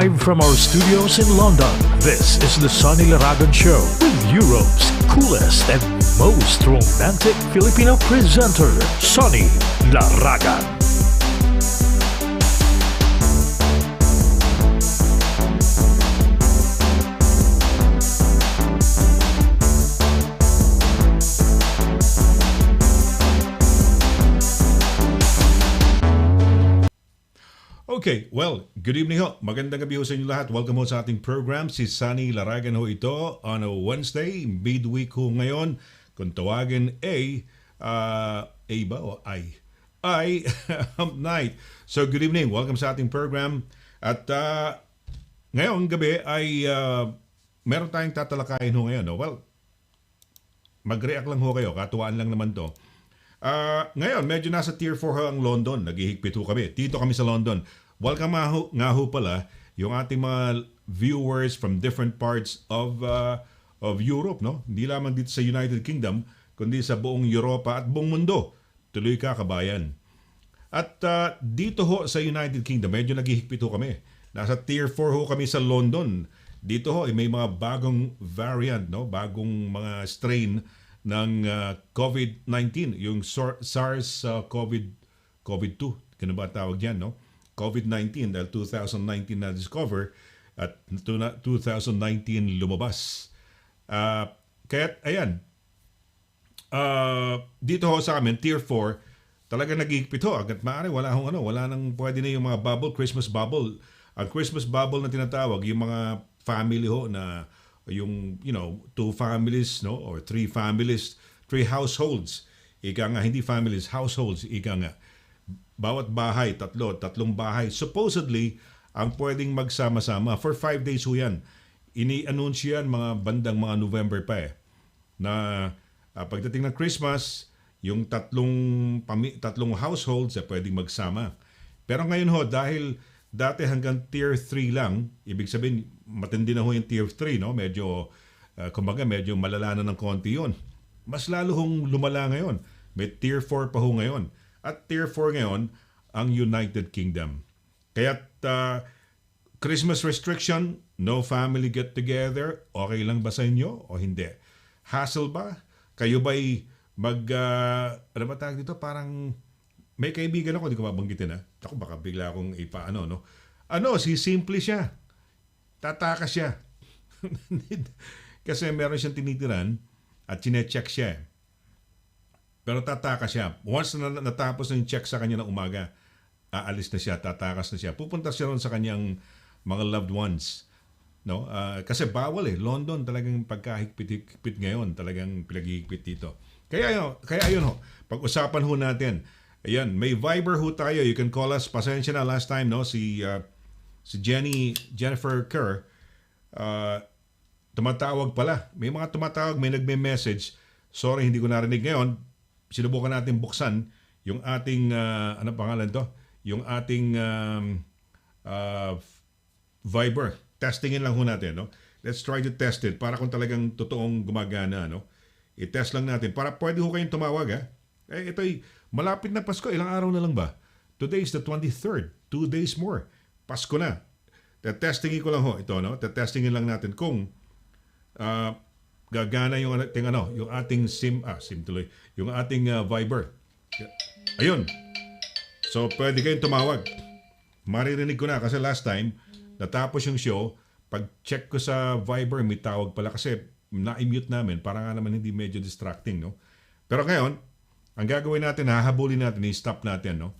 Live from our studios in London, this is the SONNY LARAGAN Show with Europe's coolest and most romantic Filipino presenter, SONNY LARAGAN. Okay, well, good evening ho. Magandang gabi ho sa inyo lahat. Welcome ho sa ating program. Si SONNY LARAGAN ho ito on a Wednesday, midweek ho ngayon. Kung tawagin A ba o I? I, hump night. So good evening, welcome sa ating program. At ngayong gabi ay meron tayong tatalakayin ho ngayon. No? Well, mag-react lang ho kayo, katuwaan lang naman to. Ngayon, medyo nasa tier 4 ho ang London. Naghihigpit ho kami. Dito kami sa London. Welcome nga ho pala yung ating mga viewers from different parts of Europe, no? Hindi lamang dito sa United Kingdom, kundi sa buong Europa at buong mundo. Tuloy ka, kabayan. At dito ho sa United Kingdom, medyo naghihigpit ho kami. Nasa tier 4 ho kami sa London. Dito ho, may mga bagong variant, no? Bagong mga strain ng COVID-19, yung SARS COVID-2, kano ba tawag yan, no? COVID-19 dahil 2019 na discover at 2019 lumabas. Kaya ayan, dito ho sa amin, tier 4, talaga nagigipit ho. Agad maaari, wala nang pwede na yung mga bubble, Christmas bubble. Ang Christmas bubble na tinatawag, yung mga family ho na yung, 2 families, no? Or 3 families, 3 households. Ika nga, hindi families, households, ika nga. Bawat bahay, tatlong bahay. Supposedly, ang pwedeng magsama-sama. For 5 days ho yan. Ini-anunsyo yan mga bandang mga November pa eh. Na pagdating ng Christmas, yung tatlong households pwedeng magsama. Pero ngayon ho, dahil dati hanggang tier 3 lang, ibig sabihin, matindi na ho yung tier 3, no? Medyo, kumbaga, medyo malala na ng konti yun. Mas lalo hong lumala ngayon. May tier 4 pa ho ngayon. At tier 4 ngayon, ang United Kingdom. Kaya't Christmas restriction, no family get-together, okay lang ba sa inyo o hindi? Hassle ba? Kayo ba'y ano ba tawag dito? Parang may kaibigan ako, di ko mabanggitin ha. Ako baka bigla akong ipaano, no? Si simple siya. Tatakas siya. Kasi meron siyang tinitiran at chinecheck siya. Pero tatakas siya. Once na natapos na yung check sa kanya ng umaga, aalis na siya, tatakas na siya. Pupunta siya ron sa kanyang mga loved ones. No? Kasi bawal eh. London talagang pagkahigpit ngayon, talagang pinag-higpit dito. Kaya yun ho. Pag-usapan ho natin. Ayan, may Viber ho tayo. You can call us. Pasensya na last time, no? Si Jennifer Kerr, tumatawag pala. May mga tumatawag, may nagme-message. Sorry, hindi ko narinig ngayon. Sinubukan natin buksan yung ating, ano pangalan to? Yung ating Viber. Testingin lang ho natin, no? Let's try to test it para kung talagang totoong gumagana, no? I-test lang natin para pwede ho kayong tumawag, ha? Ito'y malapit na Pasko. Ilang araw na lang ba? Today is the 23rd. 2 days more. Pasko na. Testingin ko lang ho ito, no? Testingin lang natin kung gagana yung ating yung ating Viber. Ayun. So pwede kayong tumawag. Maririnig ko na kasi last time natapos yung show, pag-check ko sa Viber may tawag pala kasi na-mute namin para nga naman hindi medyo distracting, no? Pero ngayon, ang gagawin natin, hahabulin natin, i-stop natin, no?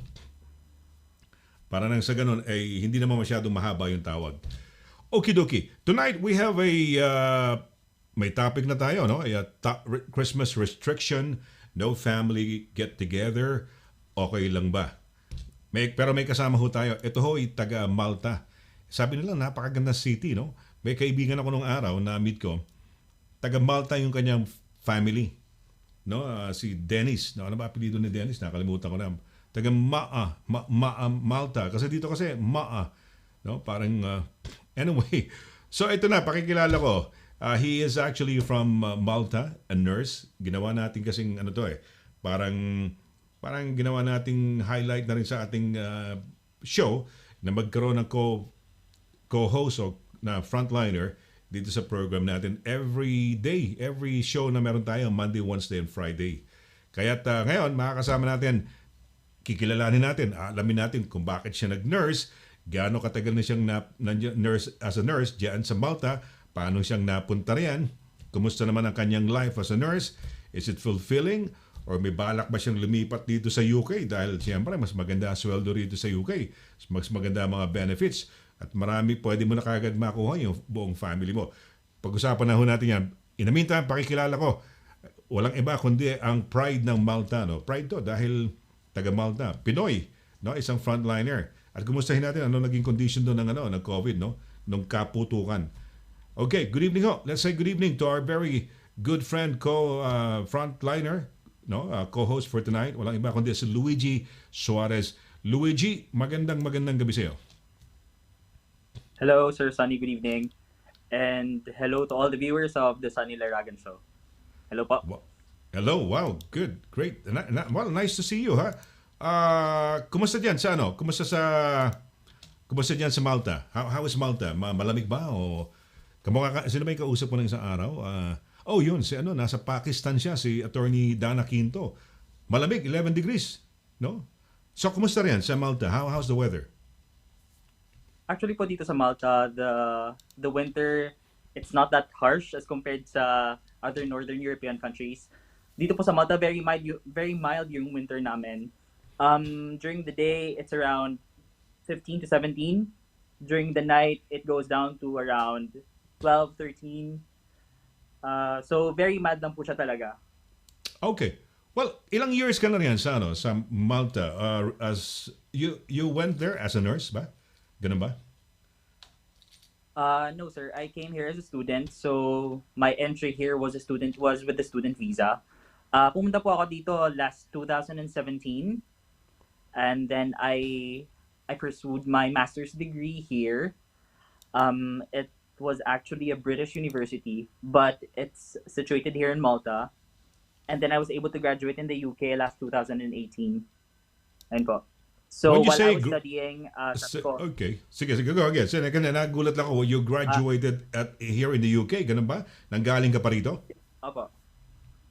Para nang sa ganun, hindi naman masyadong mahaba yung tawag. Okidoki. Tonight, we have may topic na tayo, no? Christmas restriction, no family get-together, okay lang ba? Pero may kasama ho tayo. Ito ho, taga Malta. Sabi nila, napakaganda city, no? May kaibigan ako nung araw na meet ko. Taga Malta yung kanyang family. No? Si Dennis. No? Ano ba apelido ni Dennis? Nakalimutan ko na. Taga Malta. Kasi dito kasi, no? Parang, anyway. So ito na, pakikilala ko. He is actually from Malta, a nurse. Ginawa natin kasing, parang ginawa nating highlight na rin sa ating show na magkaroon ng co-host o na frontliner dito sa program natin every day, every show na meron tayo Monday, Wednesday, and Friday. Kaya't ngayon, makakasama natin, kikilalanin natin, alamin natin kung bakit siya nag-nurse, gaano katagal na siyang nurse as a nurse diyan sa Malta, paano siyang napunta riyan, kumusta naman ang kanyang life as a nurse, is it fulfilling, or may balak ba siyang lumipat dito sa UK dahil siyempre mas maganda ang sweldo rito sa UK, mas maganda ang mga benefits, at marami pwede mo na kagad makuha yung buong family mo. Pag-usapan na ho natin yan. In the meantime, pakikilala ko, walang iba kundi ang pride ng Malta. No? Pride to dahil taga Malta. Pinoy, no? Isang frontliner. At kumustahin natin ano naging condition doon ng COVID, no? Nung kaputukan. Okay, good evening ho. Let's say good evening to our very good friend frontliner, no? Co-host for tonight. Walang iba kundi si Luigi Suarez. Luigi, magandang gabi sa iyo. Hello, Sir Sonny. Good evening. And hello to all the viewers of the Sonny LARAGAN show. Hello po. Hello, wow, good, great. Well, nice to see you, ha? Kumusta diyan sa ano? Kumusta diyan sa Malta? How is Malta? Malamig ba o sino ba yung kausap mo ng isang araw? Yun, nasa Pakistan siya, si Attorney Dana Quinto. Malamig, 11 degrees, no? So, kumusta riyan sa Malta? How's the weather? Actually po dito sa Malta, the winter, it's not that harsh as compared sa other Northern European countries. Dito po sa Malta, very mild yung winter namin. During the day, it's around 15 to 17. During the night, it goes down to around 12, 13. So very mild lang po siya talaga. Okay. Well, ilang years ka na riyan sa Malta? As you went there as a nurse ba? Ganun ba? No, sir. I came here as a student. So, my entry here was with the student visa. Pumunta po ako dito last 2017. And then I pursued my master's degree here. It was actually a British university, but it's situated here in Malta. And then I was able to graduate in the UK last 2018. Ayun po. So, while I was studying, okay. Sige, go again. Sige, nagulat lang ako. You graduated here in the UK, ganun ba? Nanggaling ka pa rito? Opo.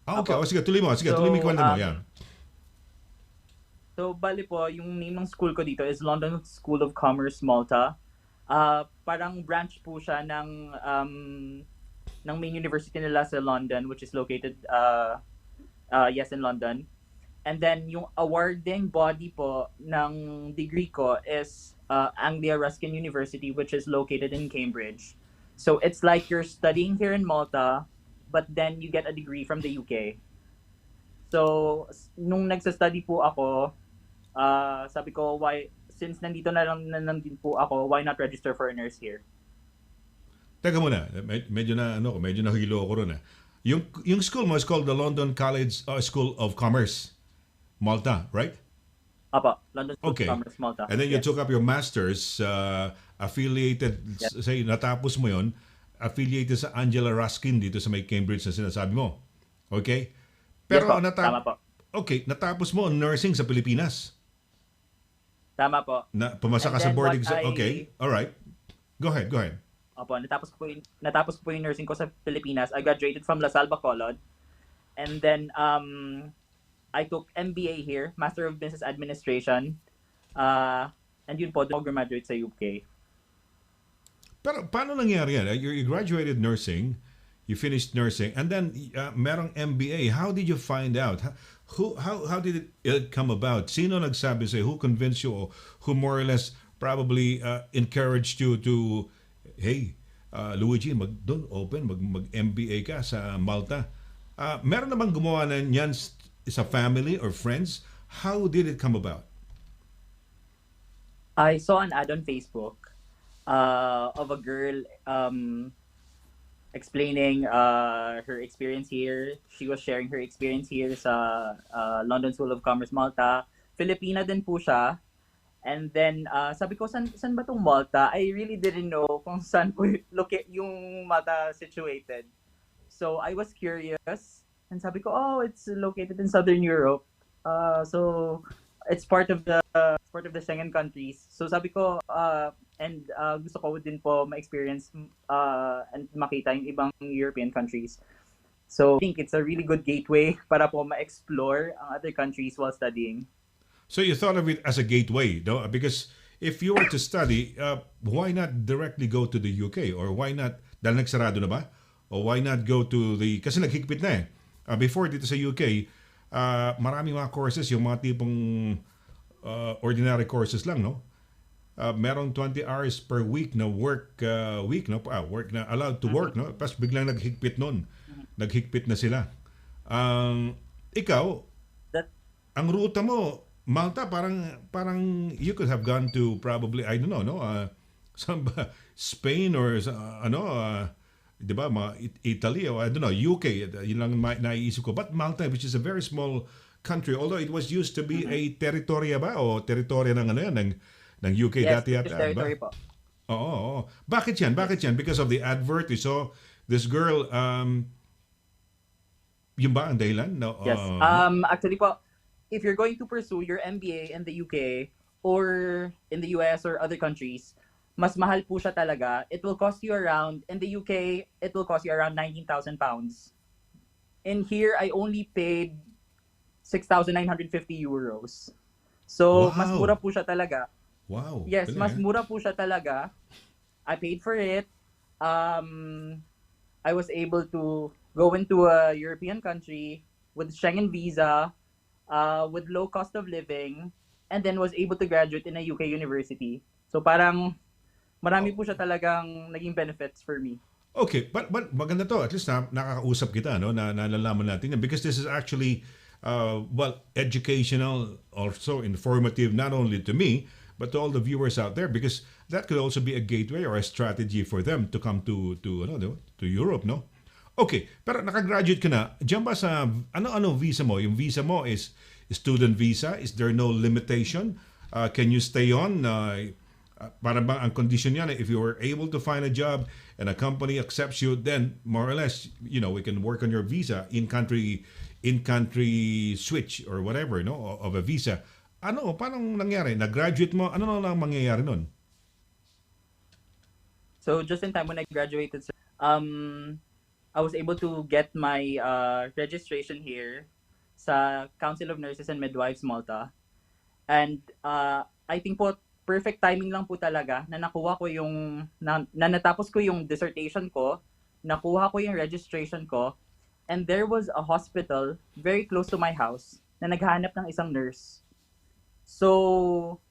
Okay. Sige, tuloy mo. Sige, tuloy mo yung kwento mo. Yan. So, bali po, yung name ng school ko dito is London School of Commerce, Malta. Parang branch po siya ng main university nila sa London, which is located, in London. And then, yung awarding body po ng degree ko is Anglia Ruskin University, which is located in Cambridge. So, it's like you're studying here in Malta, but then you get a degree from the UK. So, nung nagsa-study po ako, sabi ko, since nandito na lang din po ako, why not register for a nurse here? Teka muna, medyo nahilo ko ron. Yung school mo is called the London College School of Commerce. Malta, right? Apa, London School of Commerce, Malta. And then you took up your master's affiliated, say, natapos mo yon, affiliated sa Angela Ruskin dito sa may Cambridge na sinasabi mo. Okay? Pero tama po. Okay, natapos mo nursing sa Pilipinas. Tama po. Pumasa ka sa boarding okay, all right. Go ahead. Opo, natapos ko po yung nursing ko sa Pilipinas. I graduated from La Salle Bacolod. And then I took MBA here, Master of Business Administration. And yun po, graduate sa UK. Pero paano nangyari yan? You graduated nursing, you finished nursing, and then merong MBA. How did you find out? How did it come about? Sino nagsabi sa'yo? Who convinced you? Or who more or less probably encouraged you to, hey, Luigi, mag-MBA ka sa Malta? Meron namang gumawa na yan sa family or friends? How did it come about? I saw an ad on Facebook of a girl explaining her experience here. She was sharing her experience here sa London School of Commerce, Malta. Filipina din po siya. And then, sabi ko, san ba tong Malta? I really didn't know kung saan po yung Malta situated. So, I was curious. And sabi ko, it's located in Southern Europe. So, it's part of the Schengen countries. So, sabi ko, And gusto ko din po ma-experience and makita yung ibang European countries. So I think it's a really good gateway para po ma-explore ang other countries while studying. So you thought of it as a gateway, no? Because if you were to study, why not directly go to the UK? Or why not, dahil nagsarado na ba? Or why not go to the, kasi naghigpit na eh. Before dito sa UK, maraming mga courses, yung mga tipong ordinary courses lang, no? Merong 20 hours per week na work week, no? Work na allowed to work, no? Tapos biglang naghigpit nun. Naghigpit na sila. Ikaw, ang ruta mo, Malta, parang you could have gone to probably, I don't know, no? Some, Spain or di ba, Italy or I don't know, UK, yun lang naiisip ko. But Malta, which is a very small country, although it was used to be a territorya ba? O territorya ng ano yan, ng UK Yes, dati yata. territory po. Oo. Bakit yan? Because of the advert, you saw this girl, yun ba ang dahilan? No, Yes. Actually po, if you're going to pursue your MBA in the UK or in the US or other countries, mas mahal po siya talaga. It will cost you around, in the UK, it will cost you around 19,000 pounds. In here, I only paid 6,950 euros. So, mas mura po siya talaga. Wow. Yes, mas mura po siya talaga. I paid for it. I was able to go into a European country with Schengen visa, with low cost of living, and then was able to graduate in a UK university. So parang marami po siya talagang naging benefits for me. Okay, but maganda to. At least nakakausap kita, no? Nalalaman natin yan. Because this is actually, educational, also informative, not only to me, but to all the viewers out there. Because that could also be a gateway or a strategy for them to come to Europe, no? Okay, pero nakagraduate ka na. Diyan ba sa, ano visa mo? Yung visa mo is student visa? Is there no limitation? Can you stay on? Para bang ang condition yan, if you were able to find a job and a company accepts you, then more or less, we can work on your visa in-country switch or whatever, no, of a visa. Paano nangyari? Nag-graduate mo, ano lang mangyayari nun? So just in time when I graduated, I was able to get my registration here sa Council of Nurses and Midwives Malta. And I think po, perfect timing lang po talaga na nakuha ko yung, na natapos ko yung dissertation ko, nakuha ko yung registration ko, and there was a hospital very close to my house na naghahanap ng isang nurse. So,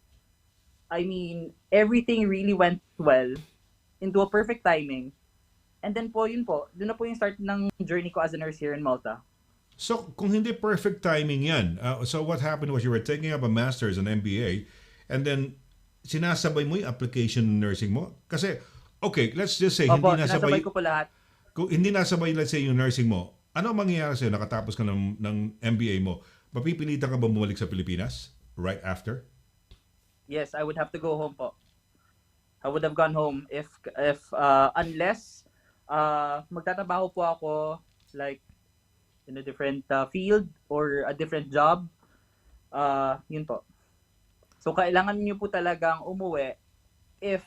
I mean, everything really went well into a perfect timing. And then po, doon na po yung start ng journey ko as a nurse here in Malta. So, kung hindi perfect timing yan, so what happened was you were taking up a master's and MBA, and then sinasabay mo yung application ng nursing mo? Kasi, okay, let's just say, Opo, hindi nasabay ko po lahat. Kung hindi nasabay, let's say, yung nursing mo, ano mangyayari sa'yo? Nakatapos ka ng MBA mo, mapipilitan ka ba bumalik sa Pilipinas right after? Yes, I would have to go home po. I would have gone home if unless magtatrabaho po ako like in a different field or a different job. Yun po. So kailangan niyo po talagang umuwi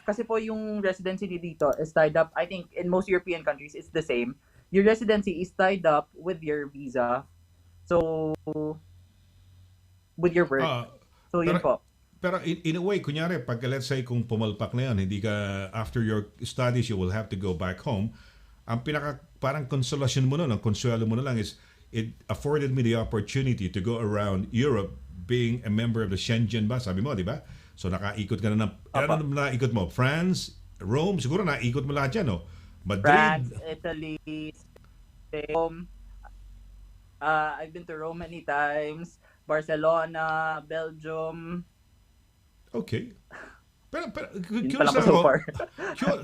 kasi po yung residency dito is tied up. I think in most European countries it's the same. Your residency is tied up with your visa. So with your work. So yun po. Pero in a way, kunyari, pag let's say kung pumalpak na yan, hindi ka, after your studies, you will have to go back home. Ang parang konsolasyon mo nun, ang konsuelo mo na lang is, it afforded me the opportunity to go around Europe being a member of the Schengen ba? Sabi mo, di ba? So nakaikot ka na ano naikot mo? France, Rome, siguro naikot mo lahat yan, no? Madrid. France, Italy, Spain. I've been to Rome many times. Barcelona, Belgium. Okay. Pero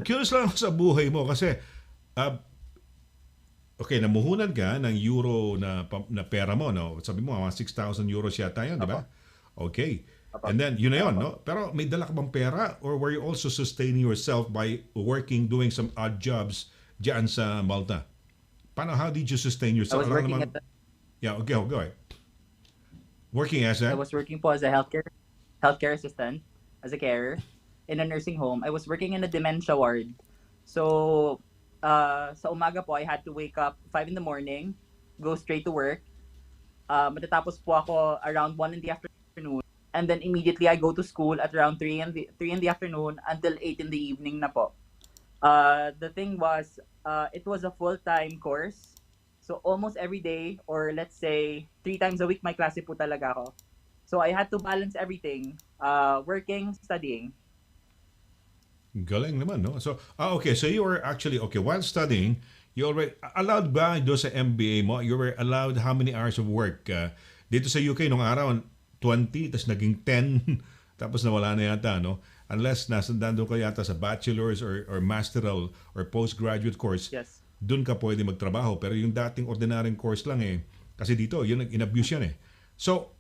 curious lang ako sa buhay mo kasi okay, namuhunan ka ng euro na pera mo, no? Sabi mo, mga 6,000 euros yata yan, di ba? Okay. And then, yun na yun, no? Pero may dala ka bang pera or were you also sustaining yourself by working, doing some odd jobs dyan sa Malta? How did you sustain yourself? I was working Yeah, okay, go ahead. Working as a? I was working po as a healthcare assistant, as a carer. in a nursing home. I was working in a dementia ward. So, sa umaga po, I had to wake up 5 in the morning, go straight to work. Matatapos po ako around 1 in the afternoon. And then immediately I go to school at around 3 in the afternoon until 8 in the evening na po. The thing was, it was a full-time course. So almost every day, or let's say 3 times a week, may klase po talaga ako. So I had to balance everything, working, studying. Galing naman, no? So, okay. So you were actually, okay, while studying, you already, allowed ba doon sa MBA mo, you were allowed how many hours of work? Dito sa UK, nung araw, 20, tapos naging 10, tapos nawala na yata, no? Unless nandun ka yata sa bachelor's or masteral or postgraduate course, Yes. doon ka pwede magtrabaho. Pero yung dating ordinaryong course lang kasi dito, yun, in-abuse yan So,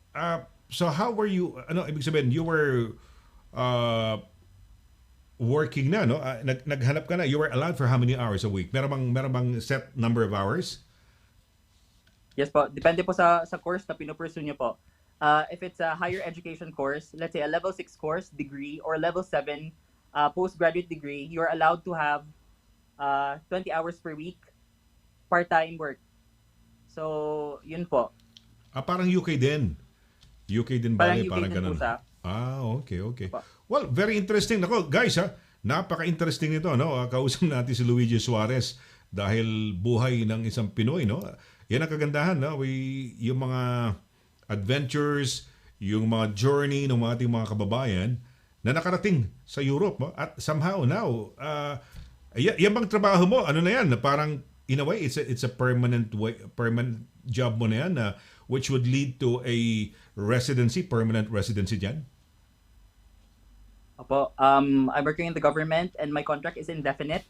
so how were you, ibig sabihin, you were working na, no? Naghanap ka na, you were allowed for how many hours a week? Meron bang set number of hours? Yes po. Depende po sa course na pinupursue nyo po. If it's a higher education course, let's say a level 6 course degree or level 7 postgraduate degree, you're allowed to have 20 hours per week part-time work. So, yun po. Parang UK din. UK din Parang bale, UK parang din ganun. po siya. Okay. Pa. Well, very interesting. Nako, guys, napaka-interesting ito, no? Kausap natin si Luigi Suarez dahil buhay ng isang Pinoy, no? Yan ang kagandahan, no? Yung mga adventures, yung mga journey ng ating mga kababayan na nakarating sa Europe, no? At somehow now, yan bang trabaho mo? Ano na yan? Parang in a way it's a permanent job mo na yan which would lead to a permanent residency diyan. Opo, I'm working in the government and my contract is indefinite.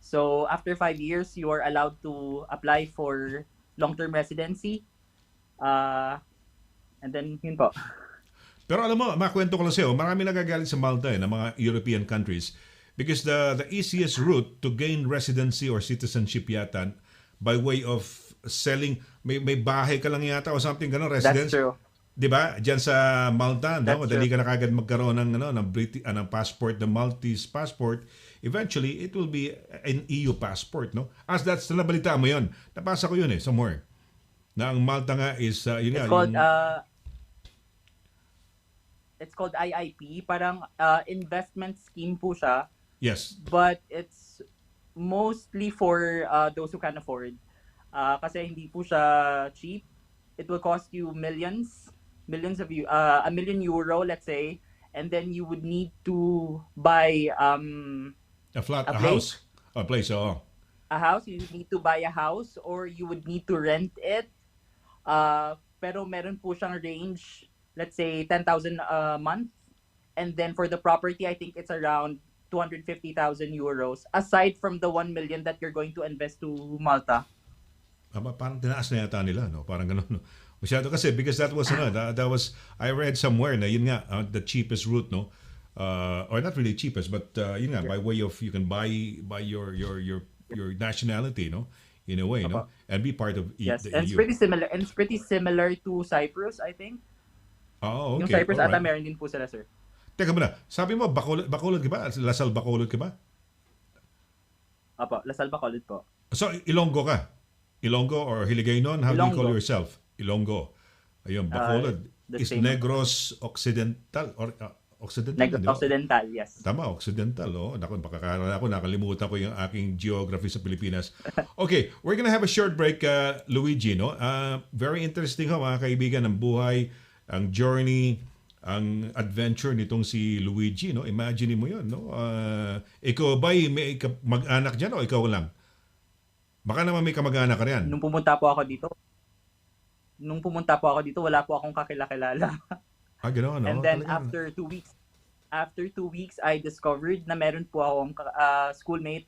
So after 5 years, you are allowed to apply for long-term residency. And then yun po. Pero alam mo, makwento ko lang sa'yo, marami nagagalit sa Malta ng mga European countries because the easiest route to gain residency or citizenship yata by way of selling, may bahay ka lang yata o something gano'n, residence. That's true. 'Di ba? Diyan sa Malta, no, That's dali true. ka na kagad magkaroon ng passport, ng Maltese passport. Eventually, it will be an EU passport, no? As that's nabalita mo 'yon. Nabasa ko 'yun somewhere. Na ang Malta nga is yun It's nga, called yung, it's called IIP, parang investment scheme po siya, yes. but it's mostly for those who can afford. Kasi hindi po siya cheap. It will cost you millions of €1 million, let's say, and then you would need to buy A flat, a a place? house, a place, oo. a house. You would need to buy a house or you would need to rent it. Pero meron po siyang range, let's say 10,000 a month, and then for the property, I think it's around €250,000 aside from the 1 million that you're going to invest to Malta. Parang tinaas na yata nila, no? Parang ganun, no? Masyado kasi because that was that was I read somewhere na yun nga the cheapest route, no? Or not really cheapest, but yun nga, by way of you can buy your nationality, no? In a way, no? And be part of Yes, the and it's EU. pretty similar to Cyprus, I think. Oh, Yung okay. Cyprus Alright. ata meron din po sila, sir. Teka muna, sabi mo Bacolod ka ba? Lasal Bacolod ka ba? Opo, Lasal Bacolod po. So Ilonggo ka? Ilonggo or Hiligaynon? How do you call Ilonggo. yourself? Ilonggo. Ayun, Bacolod. The Is same. Negros Occidental or Occidental? Negros di ba? Occidental, yes. Tama, Occidental. Oh. Naku, nakalimutan ko yung aking geography sa Pilipinas. Okay, we're gonna have a short break, Luigi. No? Very interesting mga kaibigan, ang buhay, ang journey, ang adventure nitong si Luigi. No? Imagine mo yun. No? Ikaw ba'y may mag-anak dyan o ikaw lang? Baka naman may kamag-anak ka riyan. Nung pumunta po ako dito, wala po akong kakilala. Gano'n, no? And then Talagang- after 2 weeks, I discovered na meron po akong schoolmate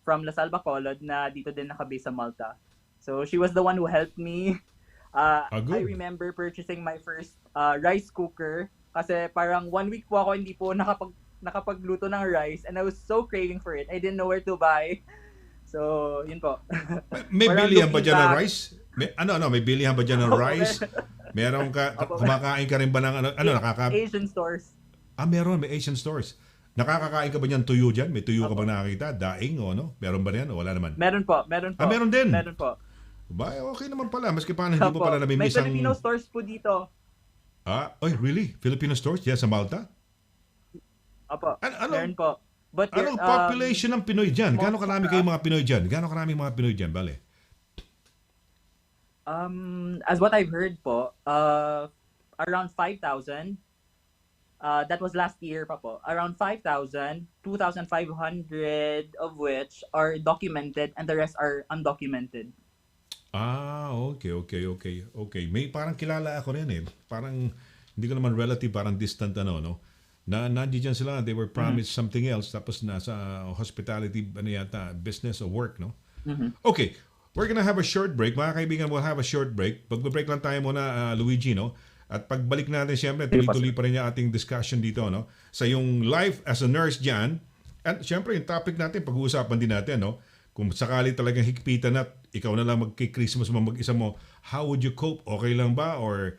from Lasal Bacolod na dito din nakabase sa Malta. So she was the one who helped me. Good. I remember purchasing my first rice cooker kasi parang 1 week po ako hindi po nakapagluto ng rice and I was so craving for it. I didn't know where to buy. So, yun po. May Parang bilihan ba looking dyan ng back- rice? May bilihan ba dyan ng rice? Meron ka, Opo. kumakain ka rin ba ng nakaka... Asian stores. Meron, may Asian stores. Nakakakain ka ba niyan tuyo dyan? May tuyo ka Opo. bang nakakita? Daing o ano? Meron ba yan o wala naman? Meron po, meron po. Meron din. Meron po. Ba, okay naman pala. Maski paano hindi mo Opo. pala May namimiss ang... Filipino stores po dito. Oy, really? Filipino stores? Diyan sa Malta? Opo. Ano? Meron po. But Anong population ng Pinoy dyan? Gano'ng most karami kayong mga Pinoy dyan? Gano'ng karami mga Pinoy dyan? Bale. As what I've heard po, around 5,000. That was last year pa po. Around 5,000, 2,500 of which are documented and the rest are undocumented. Okay. May parang kilala ako rin eh. Parang, hindi ko naman relative, parang distant no? Nandiyan sila, they were promised something else, tapos nasa hospitality, business or work, no? Okay, we're gonna have a short break. Mga kaibigan, we'll have a short break. Pag-break lang tayo muna, Luigi, no? At pagbalik natin, siyempre, tuloy-tuloy pa rin yung ating discussion dito, no? Sa yung life as a nurse dyan. At siyempre, yung topic natin, pag-uusapan din natin, no? Kung sakali talagang higpitan at ikaw na lang magki-Christmas mo mag-isa mo, how would you cope? Okay lang ba? Or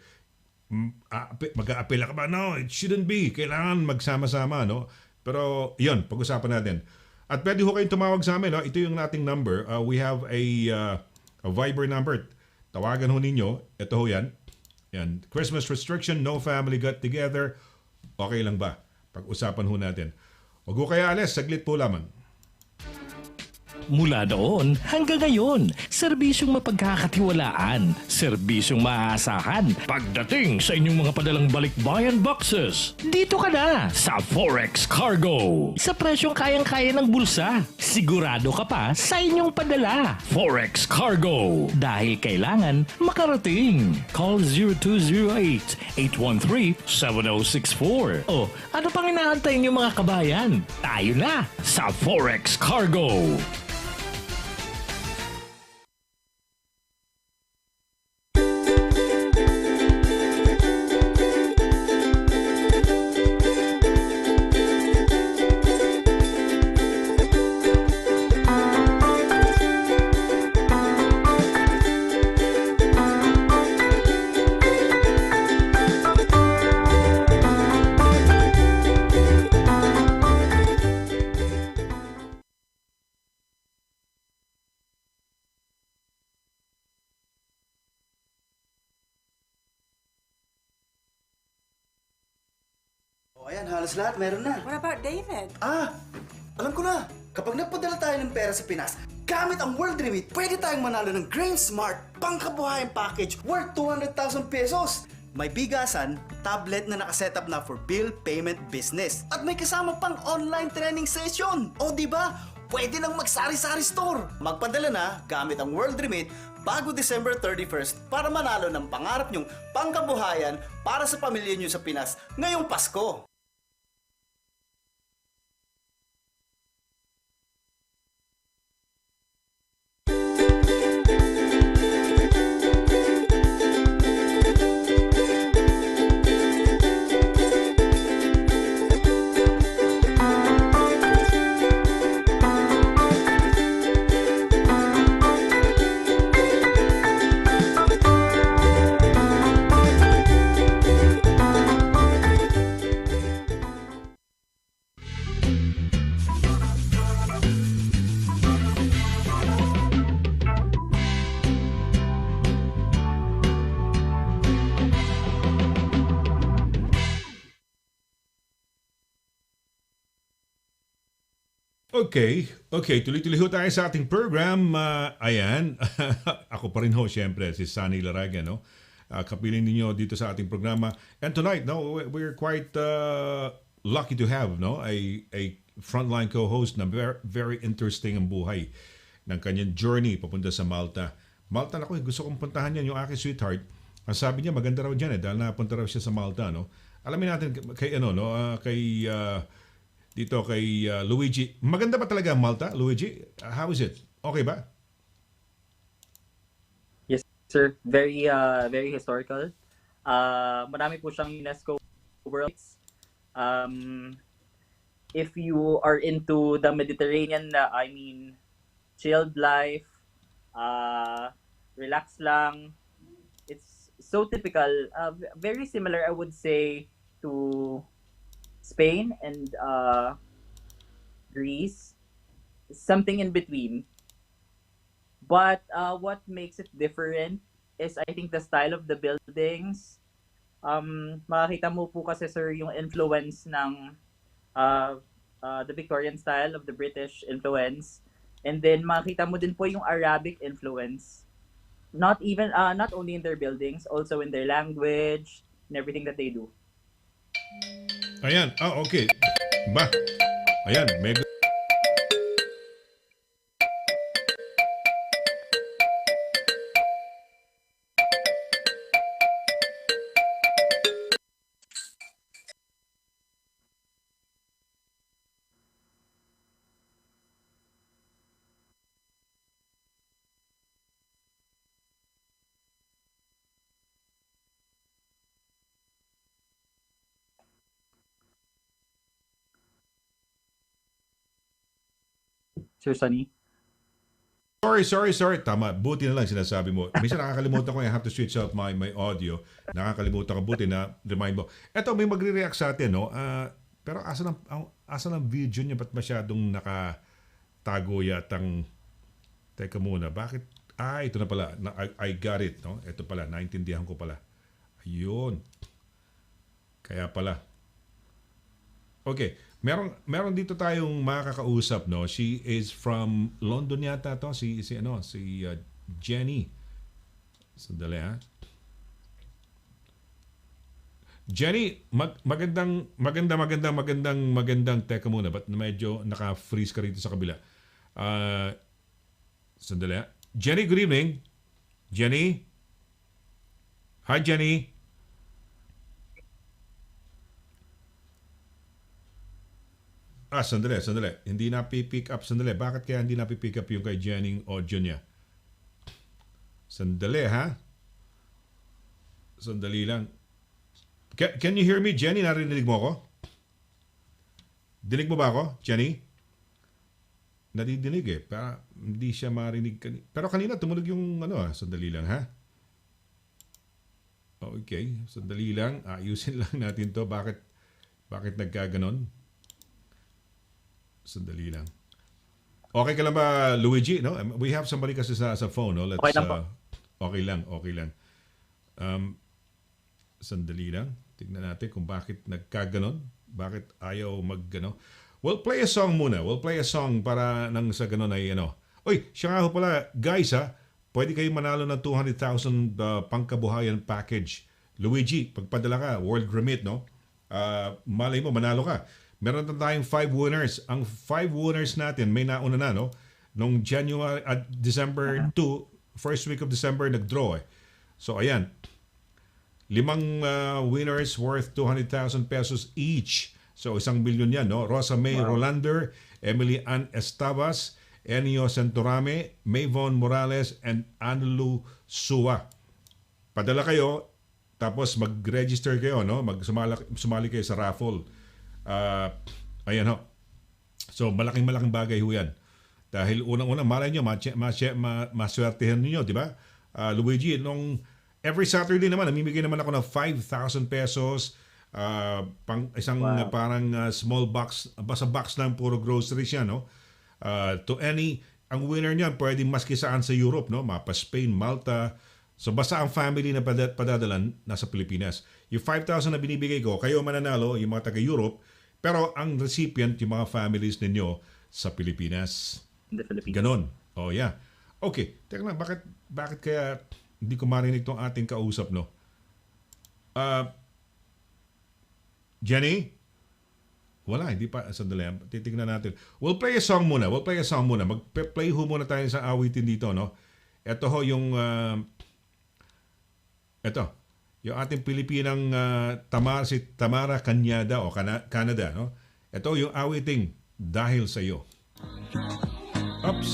mag-aapela ka ba? No, it shouldn't be. Kailangan magsama-sama, no? Pero, yun, pag-usapan natin. At pwede ho kayong tumawag sa amin, no? Ito yung ating number. We have a Viber number. Tawagan ho ninyo. Ito ho yan. Yan. Christmas restriction, no family got together. Okay lang ba? Pag-usapan ho natin. Huwag ho kaya alis, saglit po lamang. Mula noon hanggang ngayon, serbisyong mapagkakatiwalaan, serbisyong maaasahan pagdating sa inyong mga padalang balikbayan boxes. Dito ka na sa Forex Cargo. Sa presyong kayang-kaya ng bulsa, sigurado ka pa sa inyong padala. Forex Cargo. Dahil kailangan makarating. Call 0208-813-7064. O, ano pang inaantay niyo mga kabayan? Tayo na sa Forex Cargo. O ayan, halos lahat meron na. What about David? Alam ko na. Kapag nagpadala tayo ng pera sa Pinas, gamit ang World Remit, pwede tayong manalo ng Grain Smart pangkabuhayan package worth 200,000 pesos. May bigasan, tablet na nakasetup na for bill payment business. At may kasama pang online training session. O di ba? Pwede nang magsari-sari store. Magpadala na gamit ang World Remit bago December 31st para manalo ng pangarap nyong pangkabuhayan para sa pamilya nyo sa Pinas ngayong Pasko. Okay, tuloy-tuloy ho tayo sa ating program. Ayan, ako pa rin ho, siyempre, si Sonny LARAGAN, no? Kapiling ninyo dito sa ating programa. And tonight, no, we're quite lucky to have, no, a frontline co-host na very, very interesting ang buhay ng kanyang journey papunta sa Malta. Malta, naku, gusto kong puntahan yan, yung aking sweetheart. Ang sabi niya, maganda raw dyan dahil napunta raw siya sa Malta, no? Alamin natin kay, dito kay Luigi. Maganda ba talaga ang Malta, Luigi? How is it? Okay ba? Yes, sir. Very very historical. Marami po siyang UNESCO World Sites. If you are into the Mediterranean, chilled life, relax lang. It's so typical, very similar, I would say, to Spain and Greece, something in between. But what makes it different is I think the style of the buildings. Makakita mo po kasi sir yung influence ng uh, the Victorian style of the British influence. And then makita mo din po yung Arabic influence. Not only in their buildings, also in their language and everything that they do. Ayan. Okay. Ba? Ayan. Mega. Sir Sunny? Sorry. Tama. Buti na lang sinasabi mo. Minsan nakakalimutan ko, I have to switch out my audio. Nakakalimutan ko. Buti na remind mo. Eto, may magre-react sa atin, no? Pero asa ng video niya? Ba't masyadong nakatago yatang... Teka muna, bakit? Ito na pala. I got it, no? Ito pala, naintindihan ko pala. Ayun. Kaya pala. Okay. Meron dito tayong makakausap, no? She is from London yata to, si Jenny. Sandali, ha? Jenny, magandang teka muna, but medyo naka-freeze ka rito sa kabila. Sandali, ha? Jenny, good evening. Jenny? Hi, Jenny. Sandali. Hindi na pick up. Sandali. Bakit kaya hindi na pick up yung kay Jenny audio niya? Sandali, ha? Sandali lang. Can you hear me, Jenny? Narinig mo ako? Dinig mo ba ako, Jenny? Nadidinig eh. Para hindi siya marinig. Pero kanina tumunog yung sandali lang, ha? Okay. Sandali lang. Ayusin lang natin to. Bakit nagkaganon? Sandali lang. Okay ka lang ba, Luigi? No? We have somebody kasi sa phone. No? Okay lang po. Okay lang. Sandali lang. Tignan natin kung bakit nagkaganon. Bakit ayaw We'll play a song muna. We'll play a song para nang sa ganon ay Uy, siya nga ho pala. Guys, ha? Pwede kayong manalo ng 200,000 pangkabuhayan package. Luigi, pagpadala ka, World Remit, no? Malay mo, manalo ka. Meron na tayong 5 winners. Ang 5 winners natin, may nauna na, no? Nung January at December 2, first week of December, nag-draw eh. So, ayan. 5 winners worth 200,000 pesos each. So, 1 billion yan, no? Rosa May Rolander, Emily Ann Estabas, Enio Santorame, Mayvon Morales, and Anlu Sua. Padala kayo, tapos mag-register kayo, no? Sumali kayo sa raffle. Ayan ho. So malaking bagay ho yan. Dahil unang-unang malay nyo, maswertehan ninyo, di ba? Luigi, every Saturday naman, namimigay naman ako ng 5,000 pesos, pang isang parang small box, basta box lang, puro groceries yan, no? To any, ang winner niyan, pwedeng maski saan sa Europe, no? Mapa Spain, Malta. So basta ang family na padadalan nasa Pilipinas. Yung 5,000 na binibigay ko, kayo mananalo, yung mga taga-Europe, pero ang recipient, yung mga families ninyo sa Pilipinas. In the Philippines. Ganon. Oh, yeah. Okay. Teka lang, bakit kaya hindi ko marinig tong ating kausap, no? Jenny? Wala, hindi pa. Sandali, titignan natin. We'll play a song muna. Mag-play ho muna tayo sa awitin dito, no? Ito ho yung... yung ating Pilipinang si Tamara Cañada o Canada, no? Ito yung awiting Dahil sa iyo. Oops.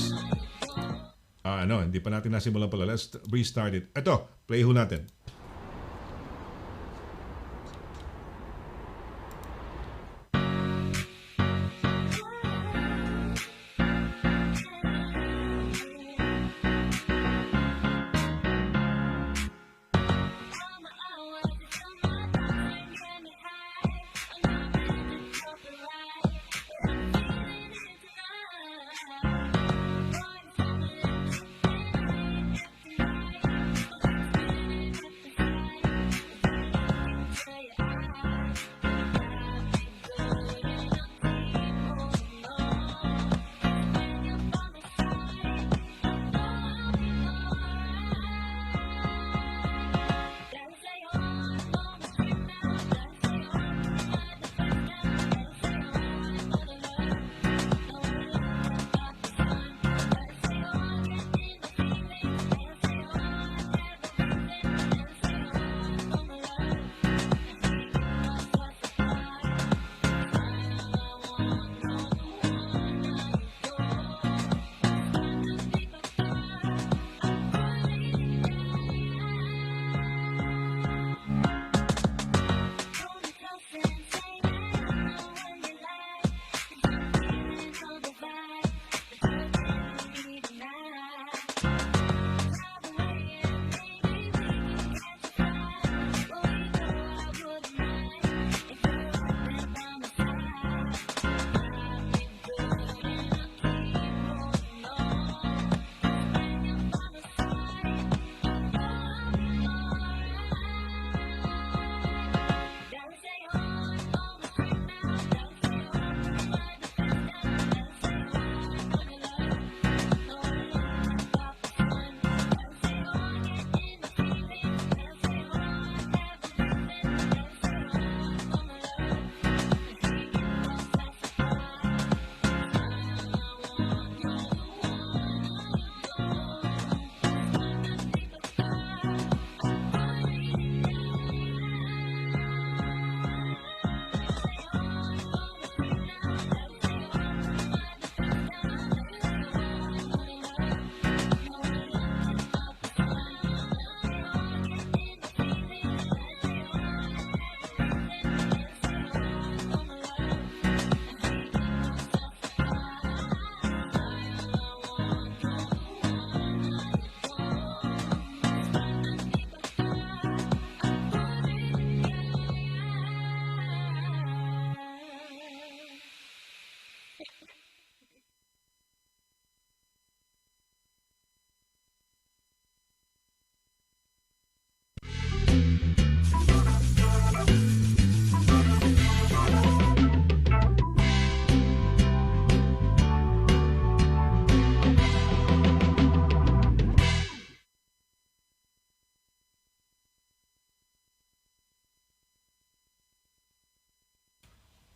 Hindi pa natin nasimulan pala. Let's restart it. Ito, play ho natin.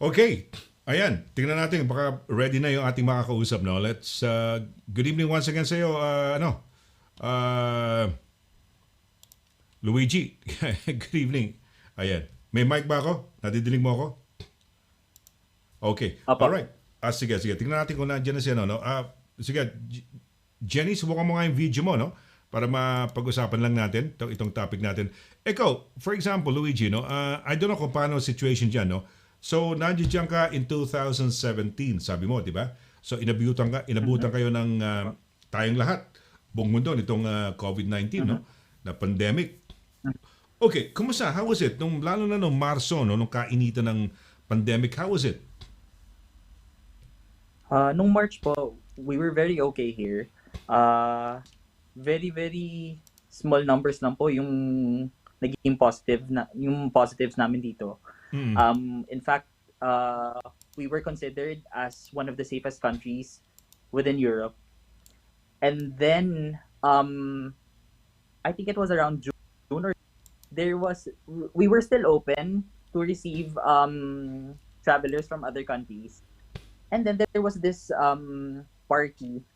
Okay. Ayan, tingnan natin baka ready na yung ating makakausap, no? Let's good evening once again sa iyo, Luigi. Good evening. Ayan. May mic ba ako? Nadidinig mo ako? Okay. Apa. Alright. Sige. Tingnan natin kung nandiyan na siya, no? Sige, Jenny, subukan mo nga yung video mo, no? Para mapag-usapan lang natin itong topic natin. Ikaw, for example, Luigi, no? I don't know kung paano situation dyan, no? So, nandiyan ka in 2017, sabi mo, di ba? So, inabutan kayo ng tayong lahat, buong mundo, nitong COVID-19, no? Na pandemic. Okay, kumusta? How was it? Lalo na nung Marso, no? Nung kainitan ng pandemic, how was it? Nung March po, we were very okay here. Very, very small numbers lang po yung naging yung positives namin dito. In fact, we were considered as one of the safest countries within Europe. And then, I think it was around June or we were still open to receive travelers from other countries. And then there was this party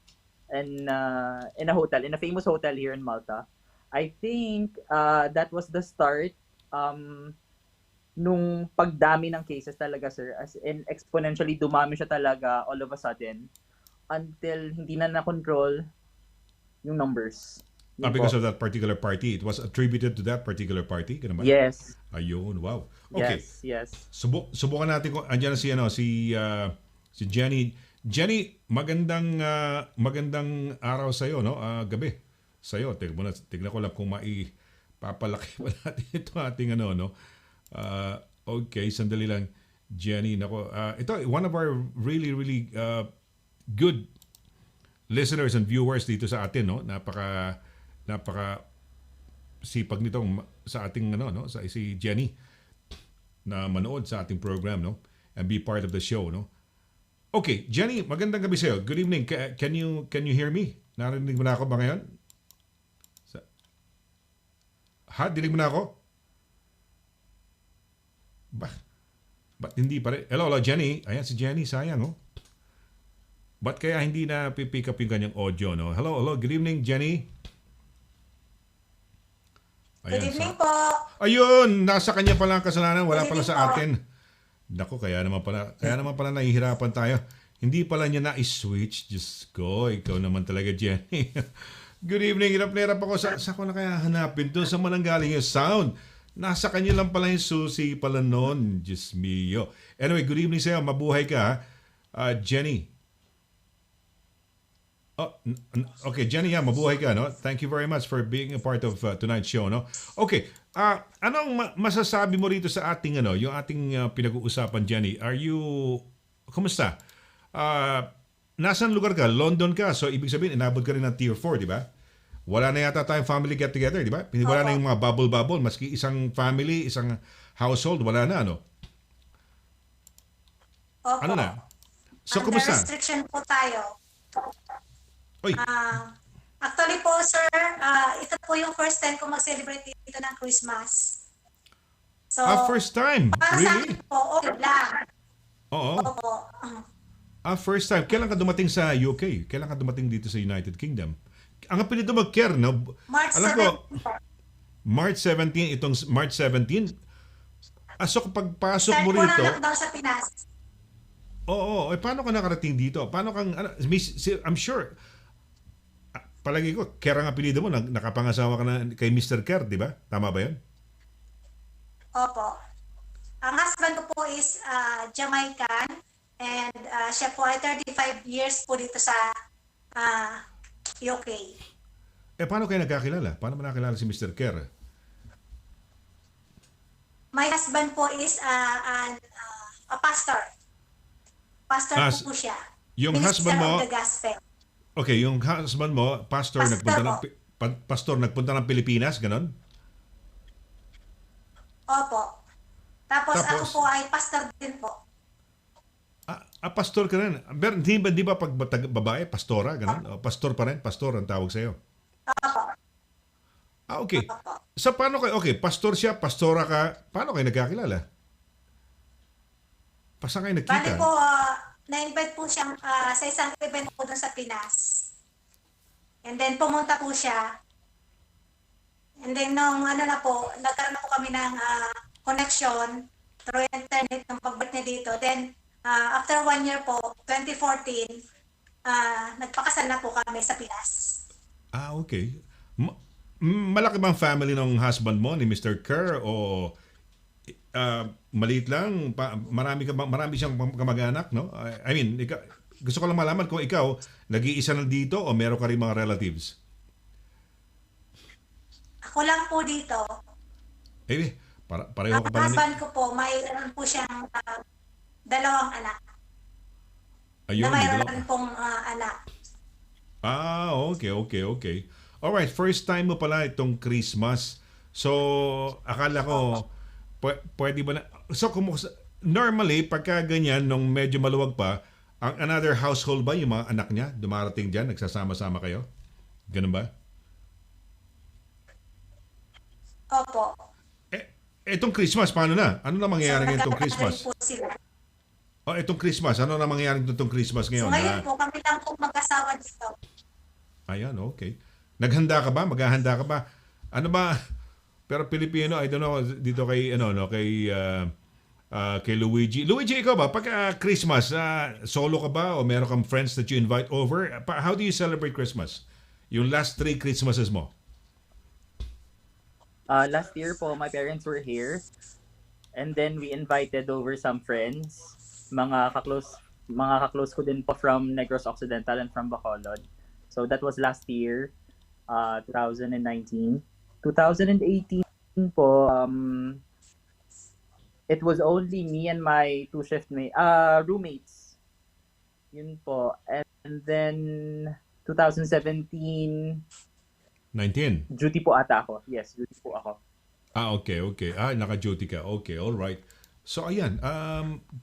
in a famous hotel here in Malta. I think that was the start nung pagdami ng cases talaga, sir. As in, exponentially dumami siya talaga all of a sudden until hindi na control yung numbers. Because of that particular party. It was attributed to that particular party? Ganun ba? Yes. Ayun, wow. Okay. Yes. Subukan natin kung andyan na si Jenny. Jenny, magandang araw sa iyo, no? Gabi sa iyo. Tignan ko lang kung maipapalaki pa natin ito ating no? Okay, sandali lang, Jenny. Ito, one of our really, really good listeners and viewers dito sa atin, no? Napaka sipag nitong sa ating no? Si Jenny na manood sa ating program, no? And be part of the show, no? Okay, Jenny, magandang gabi sa iyo. Good evening. Can you hear me? Narinig mo na ako ba ngayon? Dinig mo na ako? Ba't hindi pa rin? Hello, Jenny. Ayan si Jenny, sayang, oh. Ba't kaya hindi na pipick up yung kanyang audio, no? Hello, good evening, Jenny. Good evening po. Ayun, nasa kanya pala ang kasalanan, wala pala sa atin. Naku, kaya naman pala nahihirapan tayo. Hindi pala niya na-switch. Diyos ko, ikaw naman talaga, Jenny. Good evening, hirap na hirap ako. Sa ko na kaya hanapin to? Sa mananggaling yung sound? Nasa kanya lang pala yung susi pala noon. Diyos mio. Anyway, good evening sa'yo. Mabuhay ka, Jenny. Okay, Jenny, mabuhay ka, no? Thank you very much for being a part of tonight's show, no? Okay, anong masasabi mo rito sa ating, yung ating pinag-uusapan, Jenny? Kumusta? Nasaan lugar ka? London ka. So, ibig sabihin, inabot ka rin ng Tier 4, di ba? Wala na yata tayong family get-together, di ba? Wala na yung mga bubble-bubble. Maski isang family, isang household, wala na, ano? Opo. Ano na? So, Under kumusta? restriction po tayo. Oy, Actually po, sir, ito po yung first time ko mag-celebrate dito ng Christmas. So, first time? para sa Really? akin po, okay lang. Oo. Opo. First time. Kailan ka dumating sa UK? Kailan ka dumating dito sa United Kingdom? Ang apelido mo, Ker, no? March Alam ko, 7 po. March 17, itong March 17. So kapag pasok Start mo po rito, ng lockdown sa Pinas. paano ka nakarating dito? Paano kang, I'm sure, palagi ko, Ker ang apelido mo, nakapangasawa ka na kay Mr. Ker, di ba? Tama ba yun? Opo. Ang husband ko po is Jamaican and siya po ay 35 years po dito sa UK. Paano kayo nagkakilala? Paano mo nakakilala si Mr. Ker? My husband po is a pastor. Pastor po siya. Yung Minister husband mo, of the Gospel. okay, yung husband mo, pastor nagpunta ng Pilipinas, ganon? Opo. Tapos ako Tapos? po ay pastor din po. Pastor ka rin. Pero di ba pag babae, pastora, ganon? Pastor pa rin, pastor ang tawag sa'yo. Opo. Okay. So paano kayo, okay, pastor siya, pastora ka, paano kayo nagkakilala? Saan kayo Bali nakita? po, na-invite po siyang sa isang event po doon sa Pinas. And then pumunta po siya. And then nung ano na po, nagkaroon na po kami ng connection through internet ng pagbalik niya dito. Then after 1 year po, 2014, nagpakasal na po kami sa Pinas. Okay. Malaki bang family ng husband mo, ni Mr. Kerr, o maliit lang? Marami siyang kamag-anak, no? I mean, gusto ko lang malaman kung ikaw, nag-iisa lang dito o meron ka rin mga relatives? Ako lang po dito. Pareho ka Ang pala husband ko po, mayroon po siyang 2 anak. Ayun, Na may mayroon dalawa. pong anak. Okay. Alright, first time mo pala itong Christmas. So, akala ko, pwede ba na... So, normally, pagka ganyan, nung medyo maluwag pa, ang another household ba, yung mga anak niya, dumarating dyan, nagsasama-sama kayo? Ganun ba? Opo. Itong Christmas, paano na? Ano na mangyayari ngayon itong nagkakasal Christmas? po sila. Itong Christmas, ano na mangyayari itong Christmas So ngayon? ngayon po, kami lang po mag-asawa dito. Ayan, okay. Naghanda ka ba? Maghahanda ka ba? Ano ba? Pero Pilipino, I don't know, dito kay, kay Luigi. Luigi, ikaw ba? Pagka Christmas, solo ka ba? O meron kang friends that you invite over? How do you celebrate Christmas? Yung last 3 Christmases mo? Last year po, my parents were here. And then we invited over some friends. Mga kaklose ko din po from Negros Occidental and from Bacolod. So that was last year, 2019. 2018 po, it was only me and my 2 roommates. Yun po. And then 2017, 19? duty po ata ako. Yes, duty po ako. Okay. Naka-duty ka. Okay, all right. So, ayan.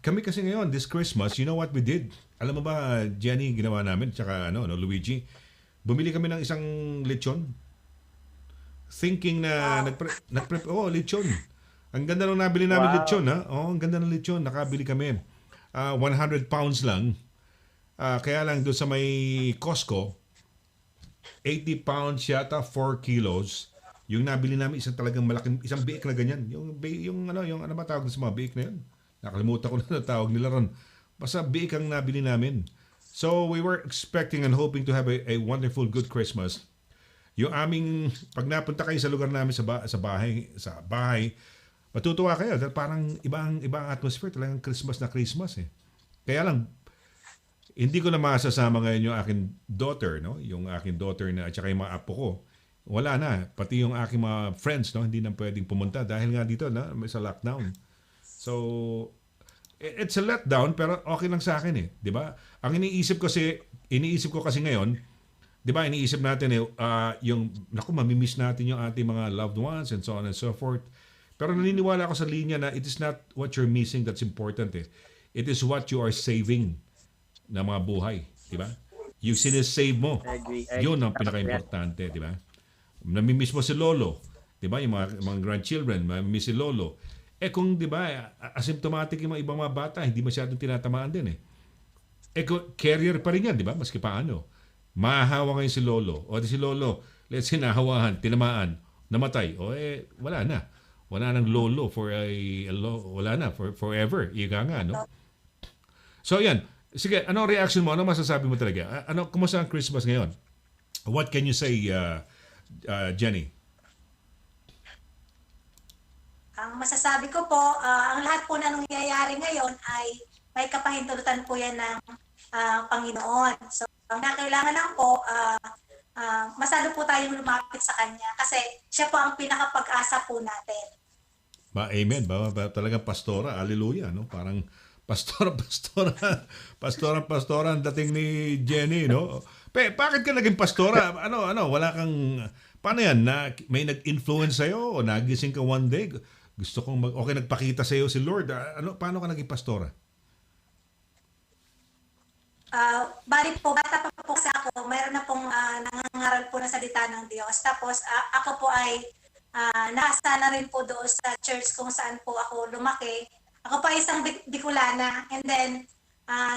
Kami kasi ngayon, this Christmas, you know what we did? Alam mo ba, Jenny, ginawa namin, tsaka Luigi, bumili kami ng isang lechon. Thinking na, lechon. Ang ganda nung nabili namin Wow. lechon, ha? Ang ganda ng lechon. Nakabili kami. 100 pounds lang. Kaya lang doon sa may Costco, 80 pounds yata, 4 kilos. Yung nabili namin isang talagang malaking, isang biik na ganyan. Yung ano ba tawag sa mga biik na yun? Nakalimutan ko na tawag nila ron. Basta biik ang nabili namin. So we were expecting and hoping to have a wonderful, good Christmas. Yung aming, pag napunta kayo sa lugar namin sa bahay, matutuwa kayo dahil parang ibang atmosphere, talagang Christmas na Christmas eh. Kaya lang, hindi ko na masasama ngayon yung aking daughter, no? Yung aking daughter na at saka yung mga apo ko. Wala na, pati yung aking mga friends, no, hindi na pwedeng pumunta dahil nga dito na may sa lockdown. So it's a letdown pero okay lang sa akin eh, 'di ba? Ang iniisip ko kasi ngayon, 'di ba, iniisip natin yung mamimiss natin yung ating mga loved ones and so on and so forth. Pero naniniwala ako sa linya na it is not what you're missing that's important eh. It is what you are saving na mga buhay, 'di ba? Yung sinesave mo. I agree. Yun ang pinaka-importante, 'di ba? Namimiss mo si Lolo, 'di ba? Yung mga grandchildren, mamimiss si Lolo. Kung 'di ba, asymptomatic yung mga ibang mga bata, hindi masyadong tinatamaan din eh. Carrier pa rin yan, 'di ba? Maski paano. Mahahawa ngayon si Lolo. O di si Lolo, let's say nahawahan, tinamaan, namatay. Wala na. Wala nang Lolo wala na for forever. Ika nga, no? So yan. Sige, ano reaction mo? Ano masasabi mo talaga? Kumusta ang Christmas ngayon? What can you say, Jenny? Ang masasabi ko po, ang lahat po na nangyayari ngayon ay may kapahintulutan po yan ng Panginoon. So, ang kailangan lang po, masalo po tayong lumapit sa Kanya kasi siya po ang pinakapag-asa po natin. Amen. Talagang pastora. Hallelujah. No? Parang pastora ang dating ni Jenny. No? Bakit ka naging pastora? Wala kang... Paano yan? May nag-influence sa'yo o nagising ka one day? Gusto kong nagpakita sa'yo si Lord. Paano ka naging pastora? Bali po, bata pa po sa ako, mayroon na pong nangangaral po ng salita ng Diyos. Tapos ako po ay nakasana rin po doon sa church kung saan po ako lumaki. Ako pa isang Bicolana, and then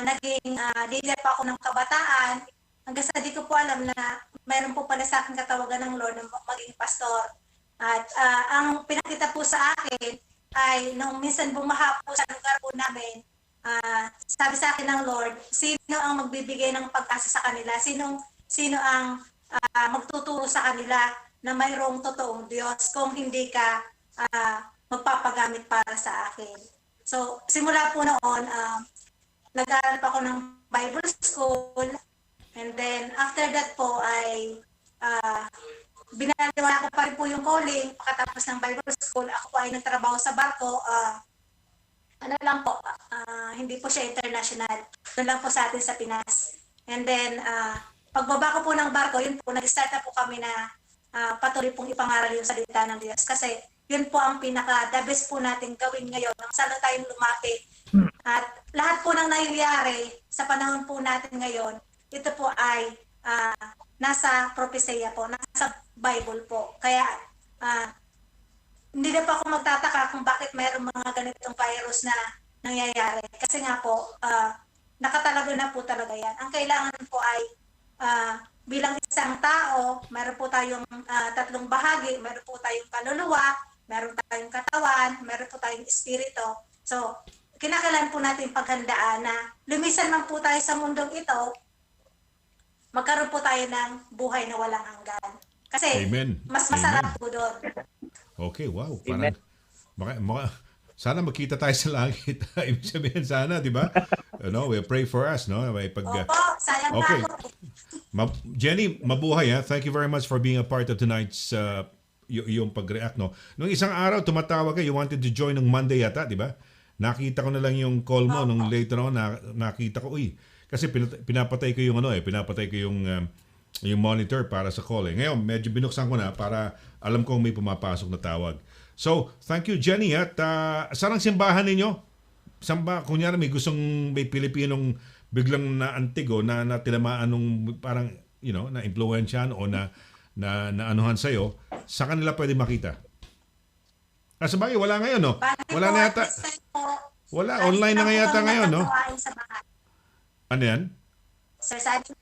naging leader pa ako ng kabataan. Hanggang sa di ko po alam na mayroon po pala sa akin katawagan ng Lord na maging pastor. At ang pinakita po sa akin ay nung minsan bumaha po sa lugar po namin, sabi sa akin ng Lord, sino ang magbibigay ng pag-asa sa kanila? Sino ang magtuturo sa kanila na mayroong totoong Diyos kung hindi ka magpapagamit para sa akin. So, simula po noon, nag-aaral pa ako ng Bible School, and then after that po ay binaliwala ko pa rin po yung calling. Pagkatapos ng Bible School, ako po ay nagtrabaho sa barko. Ano lang po, hindi po siya international. Doon lang po sa atin sa Pinas. And then, pagbaba ko po ng barko, yun po, nag-start na po kami na patuloy pong ipangaral yung salita ng Diyos. Kasi yun po ang pinaka-the best po natin gawin ngayon. Nang sana tayong lumapit. At lahat po ng nangyayari sa panahon po natin ngayon, ito po ay nasa propesya po, nasa Bible po. Kaya hindi na po ako magtataka kung bakit mayroong mga ganitong virus na nangyayari. Kasi nga po, nakatalaga na po talaga yan. Ang kailangan po ay bilang isang tao, mayroon po tayong tatlong bahagi. Mayroon po tayong kaluluwa, mayroon tayong katawan, mayroon po tayong espiritu. So, kinakailangan po natin paghandaan na lumisan man po tayo sa mundong ito, magkaroon po tayo ng buhay na walang hanggan. Kasi Amen. mas masarap po doon. Okay, wow. Amen. Parang, sana magkita tayo sa langit. Ibig sabihin sana, di ba? We pray for us, no? Opo, sayang Okay. na ako. Jenny, mabuhay ha. Thank you very much for being a part of tonight's yung pag-react, no? Nung isang araw, tumatawag ka, you wanted to join ng Monday yata, di ba? Nakita ko na lang yung call mo nung later on, nakita ko, kasi pinapatay ko yung yung monitor para sa call. Ngayon, medyo binuksan ko na para alam kong may pumapasok na tawag. So, thank you, Jenny. At saan ang simbahan ninyo? Kunyari may Pilipinong biglang naantig o na tinamaan nung parang, na influensyan o na anuhan sa'yo, sa kanila pwede makita? Sabagay, wala ngayon, no? Wala na yata. Wala, online na nga yata ngayon, no? Ano yan? Sir, sabi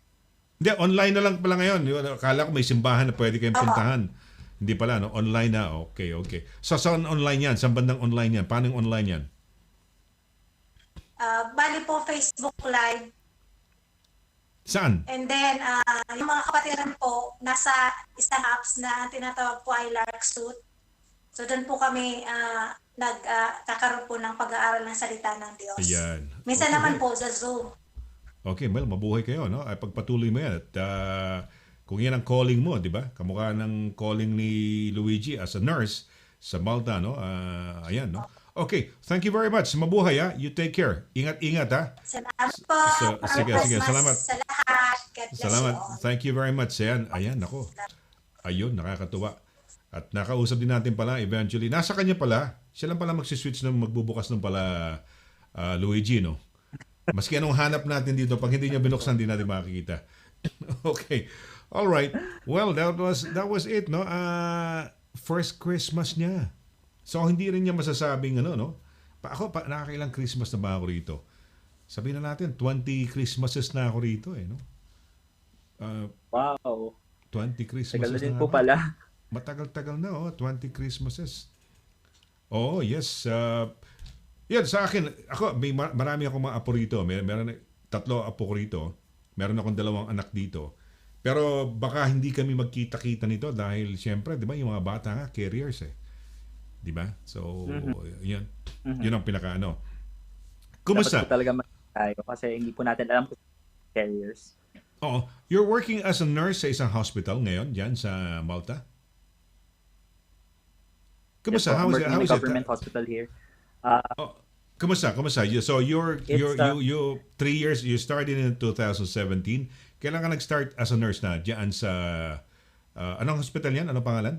Hindi, online na lang pala ngayon. Akala ko may simbahan na pwede kayong puntahan. Hindi pala, no? Online na. Okay. So, saan online yan? Saan bandang online yan? Paano yung online yan? bali po Facebook Live. Saan? And then, yung mga kapatiran po, nasa isang apps na ang tinatawag po ay LARAGAN. So, doon po kami nagkakaroon po ng pag-aaral ng salita ng Diyos. Ayan. Minsan Okay. naman po sa Zoom. Okay, well, mabuhay kayo, no? Ay pagpatuloy mo yan. At kung yan ang calling mo, di ba? Kamukha ng calling ni Luigi as a nurse sa Malta, no? Ayan, no? Okay, thank you very much. Mabuhay, ha? You take care. Ingat-ingat, ha? Salamat po. Sige, salamat. Sa lahat. God bless Salamat. you all. Thank you very much. Ayan, nako. Ayun, nakakatuwa. At nakausap din natin pala eventually. Nasa kanya pala. Siya lang pala magsiswitch ng magbubukas ng pala Luigi, no? Maski anong hanap natin dito, pag hindi niya binuksan, di natin makikita. Okay. All right. Well, that was it, no? First Christmas niya. So, hindi rin niya masasabing, no? Nakakailang Christmas na ba ako rito? Sabihin na natin, 20 Christmases na ako rito, no? Wow. 20 Christmases Tagal na din na po ako. pala. Matagal-tagal na, 20 Christmases. Oh, yes. Yan, sa akin, marami akong mga apo rito. Meron 3 apo ko rito. Meron akong 2 anak dito. Pero baka hindi kami magkita-kita nito dahil siyempre, di ba, yung mga bata nga, carriers Di ba? So, yun. Yun ang pinaka-ano. Kumusta? Dapat po talaga tayo kasi hindi po natin alam kung carriers. Oo. You're working as a nurse sa isang hospital ngayon, dyan sa Malta? Kumusta? Yes, po, I'm working in a How is it? government hospital here. Kumusta? So you 3 years, you started in 2017. Kailan ka nag-start as a nurse na diyan sa anong hospital yan? Anong pangalan?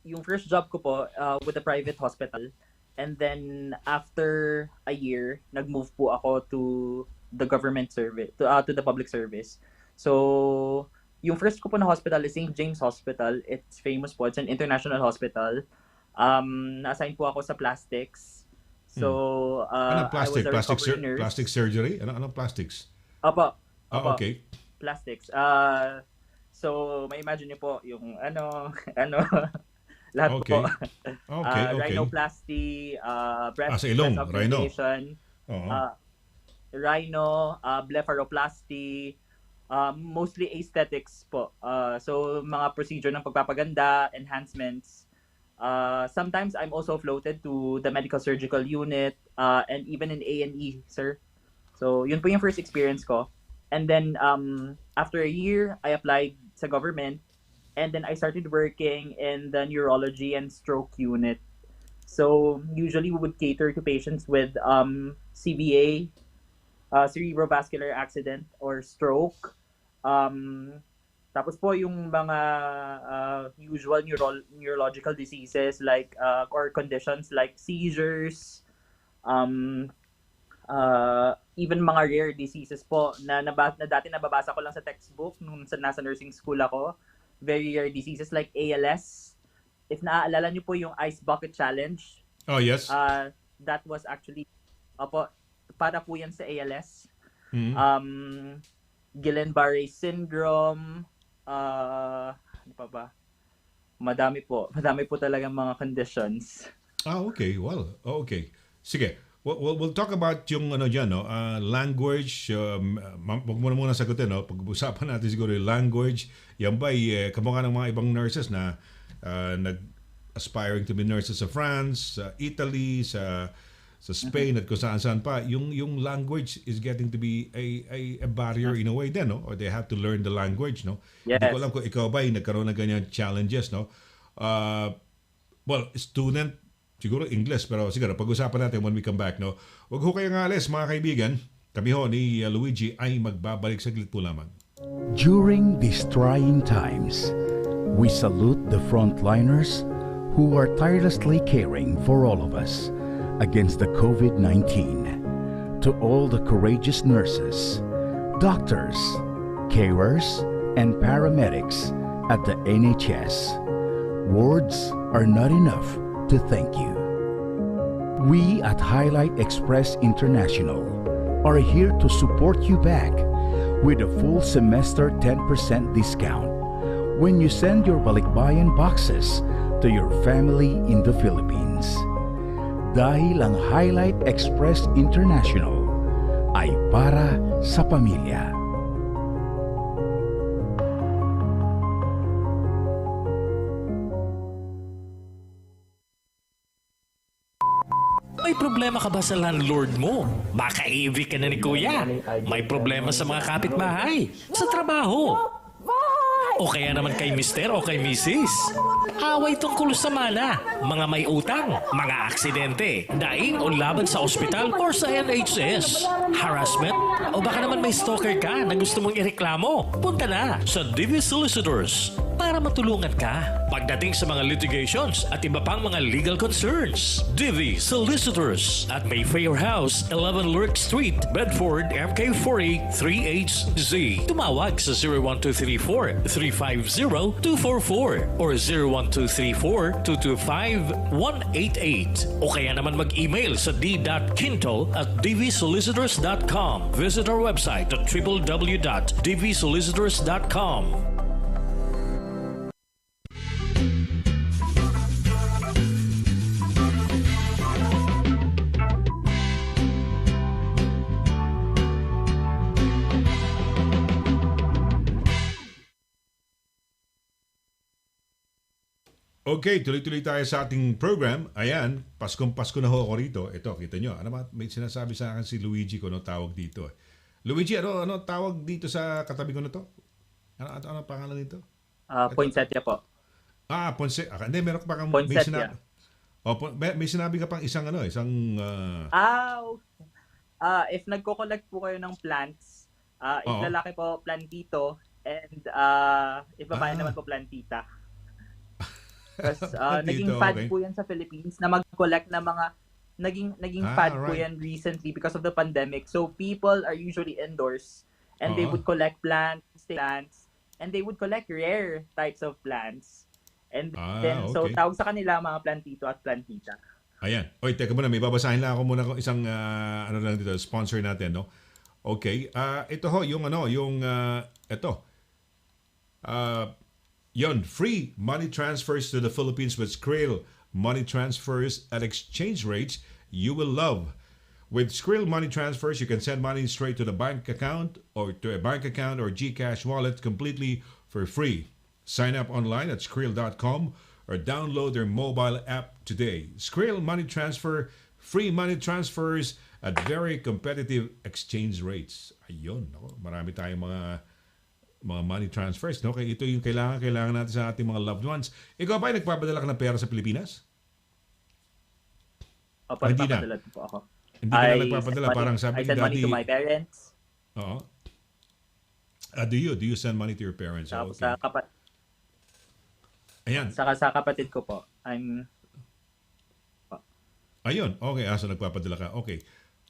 Yung first job ko po with a private hospital, and then after a year, nag-move po ako to the government service, to the public service. So yung first ko po na hospital is St. James Hospital. It's famous po. It's an international hospital. Na-assign po ako sa plastics. So, Anong I was plastic? a recovery nurse. Plastic surgery? Anong plastics? Opo. Ah, okay. Plastics. So, may imagine niyo po yung ano, lahat Okay. po. Okay, okay. Rhinoplasty, breast, Sa ilong, breast rhino. augmentation, Oo. rhino, blepharoplasty, mostly aesthetics po. So, mga procedure ng pagpapaganda, enhancements. Sometimes I'm also floated to the medical surgical unit and even in A&E, sir. So, yun po yung first experience ko. And then, after a year, I applied sa government. And then I started working in the neurology and stroke unit. So, usually we would cater to patients with CVA, cerebrovascular accident or stroke. Tapos po yung mga usual neurological diseases like or conditions like seizures, even mga rare diseases po na dati nababasa ko lang sa textbook nung nasa nursing school ako. Very rare diseases like ALS. If naaalala niyo po yung Ice Bucket Challenge, Oh, yes. that was actually, para po yan sa ALS. Mhm. Guillain-Barré syndrome, ano pa ba? Madami po talagang mga conditions. Okay. Well, okay. Sige. We'll talk about yung dyan, no? Language. Wag mo na muna sagutin, no? Pag-usapan natin siguro yung language. Yan ba kamukha ng mga ibang nurses na aspiring to be nurses sa France, sa Italy, sa Spain, at kung saan pa. Yung language is getting to be a barrier in a way din, no? Or they have to learn the language, no? Yes. Hindi ko alam kung ikaw ba nagkaroon ng ganyan challenges, no? Well, student, siguro English, pero siguro pag-usapan natin when we come back, no? Huwag ho kayong alis, mga kaibigan. Kami ho ni Luigi ay magbabalik saglit po lamang. During these trying times, we salute the frontliners who are tirelessly caring for all of us against the COVID-19. To all the courageous nurses, doctors, carers, and paramedics at the NHS, words are not enough to thank you. We at Highlight Express International are here to support you back with a full semester 10% discount when you send your balikbayan boxes to your family in the Philippines. Dahil ang Highlight Express International ay para sa pamilya. May problema ka ba sa landlord mo? Baka i-evict ka na ni Kuya. May problema sa mga kapitbahay, sa trabaho. O kaya naman kay Mister o kay Mrs. Away tungkol sa mana, mga may utang, mga aksidente, daing o laban sa ospital or sa NHS, harassment, o baka naman may stalker ka na gusto mong ireklamo. Punta na sa Divi Solicitors para matulungan ka pagdating sa mga litigations at iba pang mga legal concerns. Divi Solicitors at Mayfair House, 11 Lurk Street, Bedford, MK40 3HZ. Tumawag sa 01234-350-244 or 01234-225-188 o kaya naman mag-email sa d.quinto@dvsolicitors.com. Visit our website at www.dvsolicitors.com. Okay, tuloy-tuloy tayo sa ating program. Ayan, Paskong-Pasko na ho ako rito. Ito, kita nyo. Ano ba? May sinasabi sa akin si Luigi ko no tawag dito. Luigi, ano tawag dito sa katabi ko na to? Ano pangalan nito? Poinsettia po. Poinsettia. Hindi, meron pa kang Poinsettia. may sinabi ka pang isang If nagko-collect po kayo ng plants, if Oo. lalaki po, plantito, and if babae naman po, plantita. Kasi naging fad okay. po yan sa Philippines na mag-collect na mga naging fad po right. yan recently because of the pandemic. So people are usually indoors and they Oo. would collect plants, and they would collect rare types of plants. And then, so okay. tawag sa kanila mga plantito at plantita. Ayan. Oy, teka muna, may babasahin lang ako muna kung isang ano lang dito, sponsor natin, no? Okay. Ito ho, yung ano, yung ito. Yon, free money transfers to the Philippines with Skrill money transfers at exchange rates you will love. With Skrill money transfers, you can send money straight to the bank account or to a bank account or GCash wallet completely for free. Sign up online at skrill.com or download their mobile app today. Skrill money transfer, free money transfers at very competitive exchange rates. Ayun, no? Marami tayong mga money transfers, no? Kaya ito yung kailangan natin sa ating mga loved ones. Ikaw ba ay nagpapadala ka ng pera sa Pilipinas? Opo, Hindi na. nagpapadala po ako. Hindi ka na nagpapadala, parang I sabi ni send money Daddy. to my parents. Oo. Do you send money to your parents? Tapos Okay. Ayan. sa kapatid ko po. Ayun. Okay. So nagpapadala ka. Okay.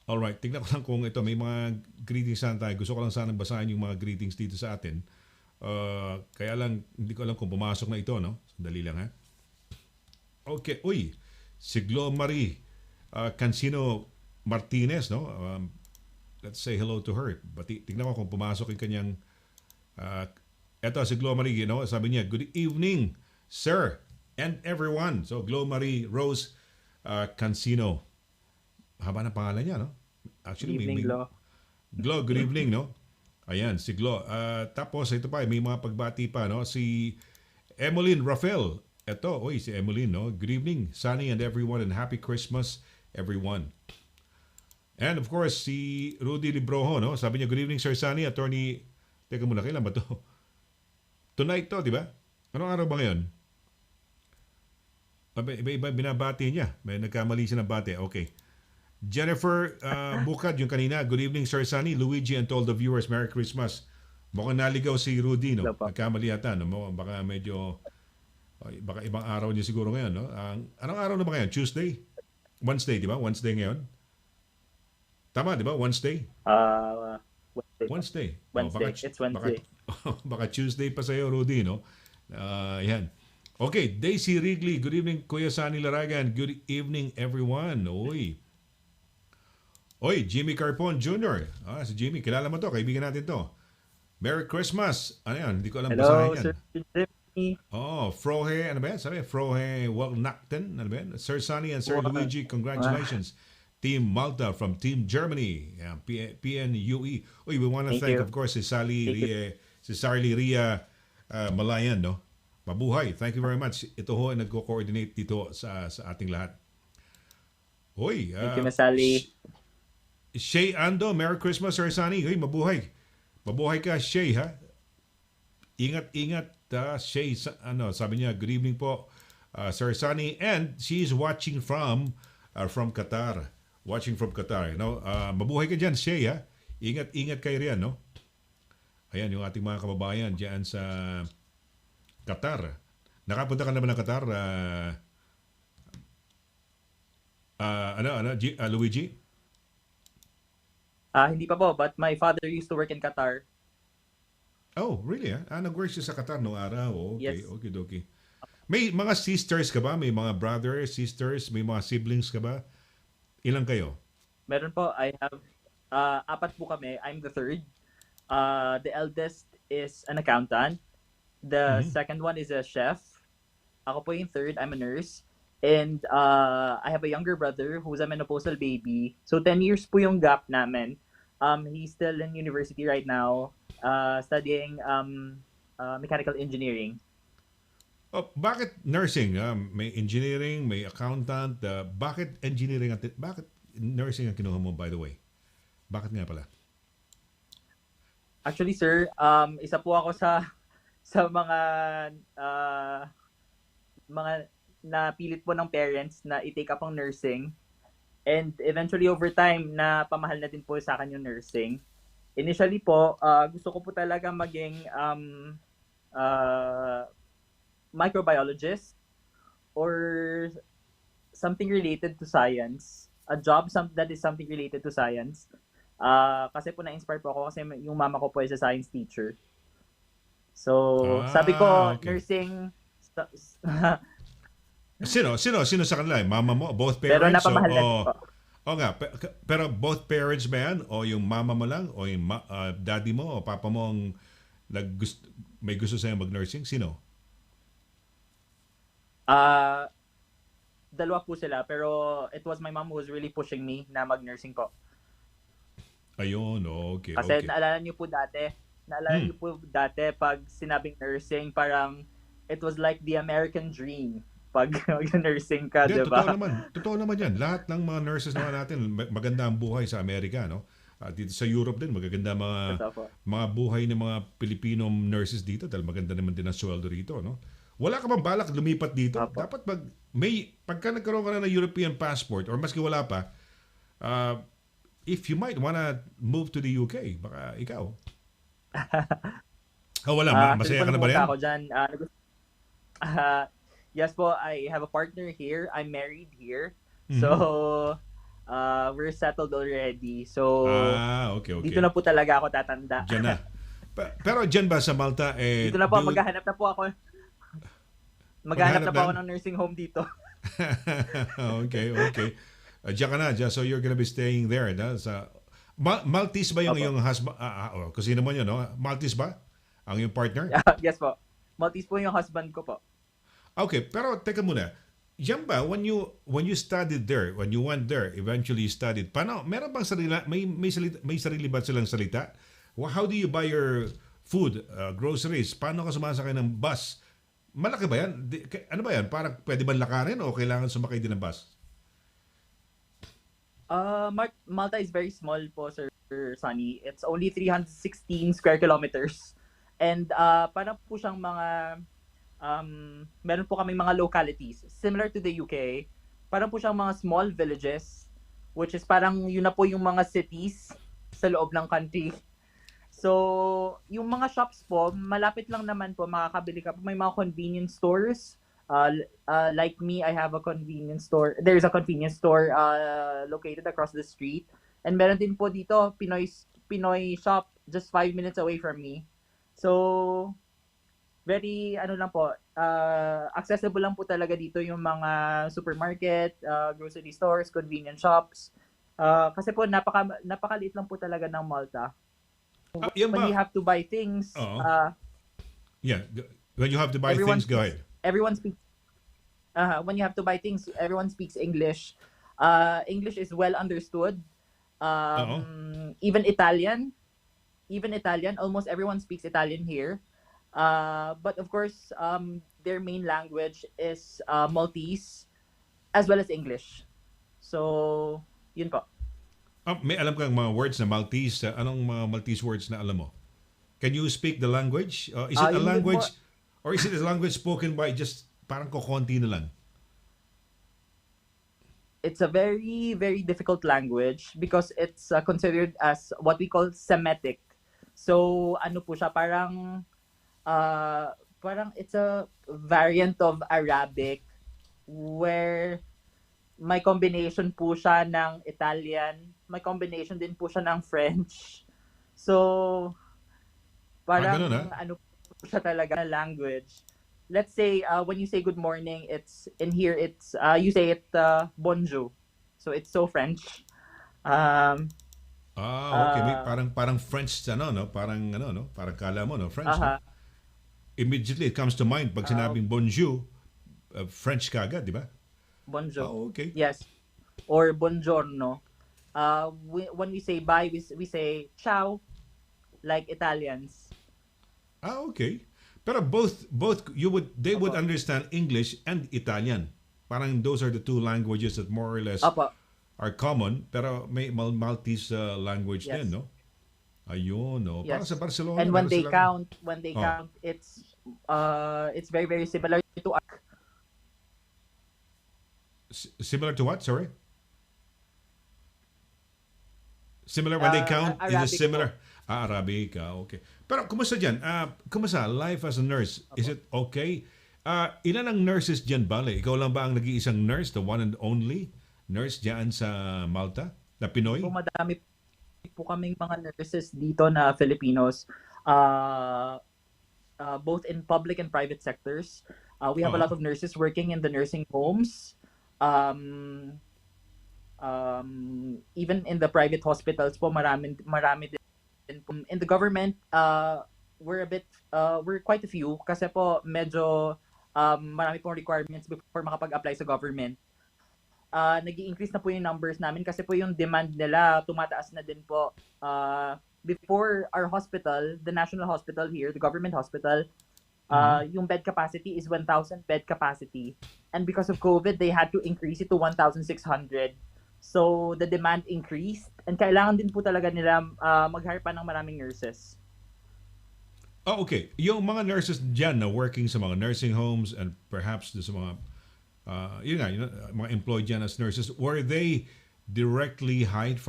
Alright. Tignan ko lang kung ito. May mga greetings sana tayo. Gusto ko lang sana basahin yung mga greetings dito sa atin. Kaya lang, hindi ko alam kung pumasok na ito, no? Sandali lang, ha? Okay. Uy. Si Glo Marie Cancino Martinez, no? Let's say hello to her. Tignan ko kung pumasok yung kanyang eto si Glo Marie, no? Sabi niya, good evening, sir, and everyone. So, Glo Marie Rose Cancino. Haba ng pangalan niya, no? Actually, Good evening, Glo. Glo, good evening, no? Ayan, si Glo. Tapos, ito pa, may mga pagbati pa, no? Si Emeline Rafael. Ito, si Emeline, no? Good evening, Sonny and everyone, and happy Christmas, everyone. And of course, si Rudy Librojo, no? Sabi niya, good evening, Sir Sonny, attorney. Teka muna, kailan ba to? Tonight to, di ba? Anong araw ba ngayon? Iba binabati niya. May nagkamali siya ng bati. Okay. Jennifer Bukad, yung kanina. Good evening, Sir Sonny, Luigi, and to all the viewers. Merry Christmas. Mukhang naligaw si Rudy, no? Nagkamali yata, no? Baka medyo, baka ibang araw niya siguro ngayon, no? Anong araw na ba ngayon? Tuesday? Wednesday, di ba? Wednesday ngayon? Tama, di ba? Wednesday? Wednesday. It's Wednesday. Baka Tuesday pa sa'yo, Rudy, no? Yan. Okay, Daisy Wrigley. Good evening, Kuya Sonny Laragan. Good evening, everyone. Oy, Jimmy Carpon Jr. Si Jimmy, kilala mo to. Kaibigan natin to. Merry Christmas. Ano yan? Hindi ko alam basahin yan. Sir Jimmy. Frohe, ano ba yan? Sabi, Frohe Walnakten. Ano ba yan? Sir Sonny and Sir Luigi, congratulations. Team Malta from Team Germany. Yeah, PNUE. We want to thank, of course, si Sarly Ria Malayan, no? Mabuhay. Thank you very much. Ito ho ay nagko-coordinate dito sa ating lahat. Thank you, Miss Sally. Shay Ando, Merry Christmas, Sir Sonny. Mabuhay. Mabuhay ka, Shay, ha? Ingat, Shay. Sabi niya, good evening po, Sir Sonny. And she's watching from Qatar. Watching from Qatar. No? Mabuhay ka dyan, Shay, ha? Ingat kayo riyan, no? Ayan, yung ating mga kababayan dyan sa Qatar. Nakapunta ka naman ng Qatar? Luigi? Hindi pa po, but my father used to work in Qatar. Oh, really? Nag-work siya sa Qatar noong araw. Okay, Yes. okay. May mga sisters ka ba? May mga brothers, sisters? May mga siblings ka ba? Ilang kayo? Meron po, I have, 4 po kami. I'm the third. The eldest is an accountant. The second one is a chef. Ako po yung third, I'm a nurse. And I have a younger brother who's a menopausal baby. So 10 years po yung gap namin. He's still in university right now, studying mechanical engineering. Bakit nursing? May engineering, may accountant. Bakit engineering? Bakit nursing ang kinuha mo, by the way? Bakit nga pala? Actually, sir, isa po ako sa mga napilit po ng parents na i-take up ang nursing. And eventually, over time, na pamahal na din po sa akin yung nursing. Initially po, gusto ko po talaga maging microbiologist or something related to science. A job that is something related to science. Kasi po na-inspire po ako kasi yung mama ko po is a science teacher. So, sabi ko, okay. nursing Sino sa kanila? Mama mo? Both Pero parents? napamahal na din po. Nga, pero both parents ba yan? O yung mama mo lang? O yung daddy mo? O papa mo ang may gusto sa'yo mag-nursing? Sino? Dalawa po sila, pero it was my mom who was really pushing me na mag-nursing po. Ayun, okay. Kasi naalala niyo po dati pag sinabing nursing, parang it was like the American dream pag nursing ka, di ba? Totoo naman yan. Lahat ng mga nurses naman natin, maganda ang buhay sa Amerika, no? Dito sa Europe din, magaganda mga buhay ng mga Pilipino nurses dito dahil maganda naman din ang sweldo rito, no? Wala ka bang balak lumipat dito? Apo. Dapat pagka nagkaroon ka na ng European passport or maski wala pa, if you might wanna move to the UK, baka ikaw. Masaya ka na ba yan? Ako dyan. Yes po, I have a partner here. I'm married here. So, we're settled already. So, okay. dito na po talaga ako tatanda. Diyan na. Pero diyan ba sa Malta, dito na po, maghahanap na po ako. Maghahanap na po ako ng nursing home dito. okay. Diyan ka na. So you're gonna be staying there. Maltese ba yung iyong husband? Kasi naman yun, no? Maltese ba? Ang iyong partner? Yes po. Maltese po yung husband ko po. Okay, pero teka muna. Yan ba, when you studied there, when you went there, eventually you studied, paano, meron bang may sarili ba silang salita? How do you buy your food, groceries? Paano ka sumasakay ng bus? Malaki ba yan? Ano ba yan? Parang pwede ba lakarin o kailangan sumakay din ng bus? Malta is very small po, Sir Sonny. It's only 316 square kilometers. And parang po siyang mga meron po kami mga localities similar to the UK. Parang po siyang mga small villages, which is parang yun na po yung mga cities sa loob ng country. So, yung mga shops po, malapit lang naman po, makakabili ka po. May mga convenience stores. Like me, I have a convenience store. There's a convenience store located across the street. And meron din po dito, Pinoy shop, just 5 minutes away from me. So, very, accessible lang po talaga dito yung mga supermarket, grocery stores, convenience shops. Kasi po, napakaliit lang po talaga ng Malta. When you have to buy things, when you have to buy things, go ahead. Everyone speaks. When you have to buy things, everyone speaks English. English is well understood. Even Italian, almost everyone speaks Italian here. But of course, their main language is Maltese, as well as English. So, yun po. May alam kang mga words na Maltese. Anong mga Maltese words na alam mo? Can you speak the language? Is it a language, or is it a language spoken by just parang kokonti na lang? It's a very, very difficult language because it's considered as what we call Semitic. So, ano po siya, parang it's a variant of Arabic where may combination po siya ng Italian, may combination din po siya ng French. So, parang ano po siya talaga na language. Let's say, when you say good morning, you say it bonjour. So, it's so French. Okay. Parang French, no? Parang kala mo, no? French, no? Immediately, it comes to mind pag sinabing bonjour, French ka agad, di ba? Bonjour. Okay. Yes. Or buongiorno. When we say bye, we say ciao, like Italians. Okay. Pero both they would understand English and Italian. Parang those are the two languages that more or less are common, pero may Maltese language din, no? Ayun, no. Yes. Parang sa Barcelona. And when they count, it's very, very similar to similar to what? Sorry? Similar when they count? Is it similar? Arabic. Okay. Pero kumusta dyan? Kumusta? Life as a nurse. Is it okay? Ilan ang nurses dyan, Bale? Ikaw lang ba ang nag-iisang nurse? The one and only nurse dyan sa Malta? Na Pinoy? Madami po kaming mga nurses dito na Filipinos. Both in public and private sectors. We have a Oo. lot of nurses working in the nursing homes. Um, Even in the private hospitals po, marami din po. In the government, we're quite a few kasi po medyo marami pong requirements before makapag-apply sa government. Nag-i-increase na po yung numbers namin kasi po yung demand nila tumataas na din po. Before our hospital, the national hospital here, the government hospital, yung bed capacity is 1,000 bed capacity. And because of COVID, they had to increase it to 1,600. So the demand increased and kailangan din po talaga nila mag-hire pa ng maraming nurses. Oh, okay. Yung mga nurses dyan na working sa mga nursing homes and perhaps sa mga mga employed dyan as nurses, were they directly hired